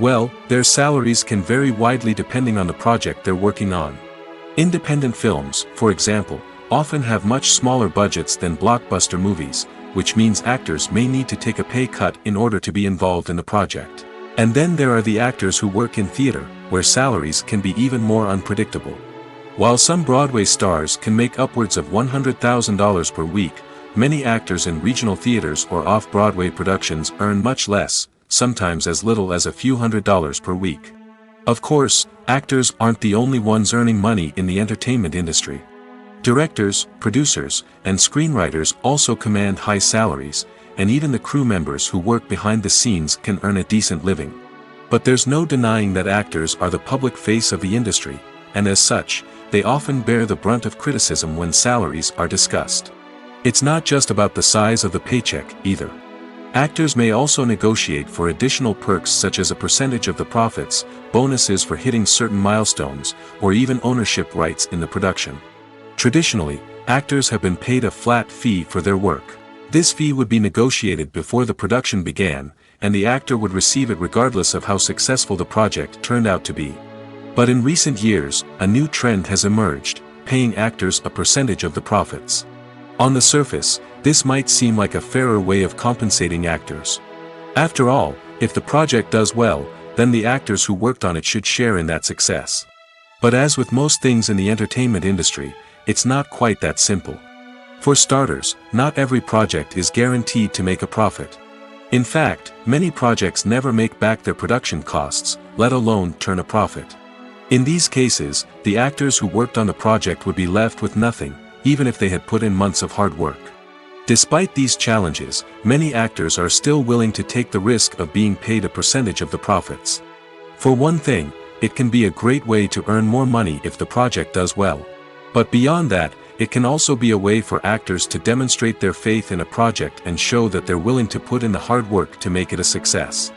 Well, their salaries can vary widely depending on the project they're working on. Independent films, for example, often have much smaller budgets than blockbuster movies, which means actors may need to take a pay cut in order to be involved in the project. And then there are the actors who work in theater, where salaries can be even more unpredictable. While some Broadway stars can make upwards of $100,000 per week, many actors in regional theaters or off-Broadway productions earn much less, sometimes as little as a few $100s per week. Of course, actors aren't the only ones earning money in the entertainment industry. Directors, producers, and screenwriters also command high salaries, and even the crew members who work behind the scenes can earn a decent living. But there's no denying that actors are the public face of the industry, and as such, they often bear the brunt of criticism when salaries are discussed. It's not just about the size of the paycheck, either. Actors may also negotiate for additional perks such as a percentage of the profits, bonuses for hitting certain milestones, or even ownership rights in the production. Traditionally, actors have been paid a flat fee for their work. This fee would be negotiated before the production began, and the actor would receive it regardless of how successful the project turned out to be. But in recent years, a new trend has emerged, paying actors a percentage of the profits. On the surface, this might seem like a fairer way of compensating actors. After all, if the project does well, then the actors who worked on it should share in that success. But as with most things in the entertainment industry, it's not quite that simple. For starters, not every project is guaranteed to make a profit. In fact, many projects never make back their production costs, let alone turn a profit. In these cases, the actors who worked on the project would be left with nothing, even if they had put in months of hard work. Despite these challenges, many actors are still willing to take the risk of being paid a percentage of the profits. For one thing, it can be a great way to earn more money if the project does well. But beyond that, it can also be a way for actors to demonstrate their faith in a project and show that they're willing to put in the hard work to make it a success.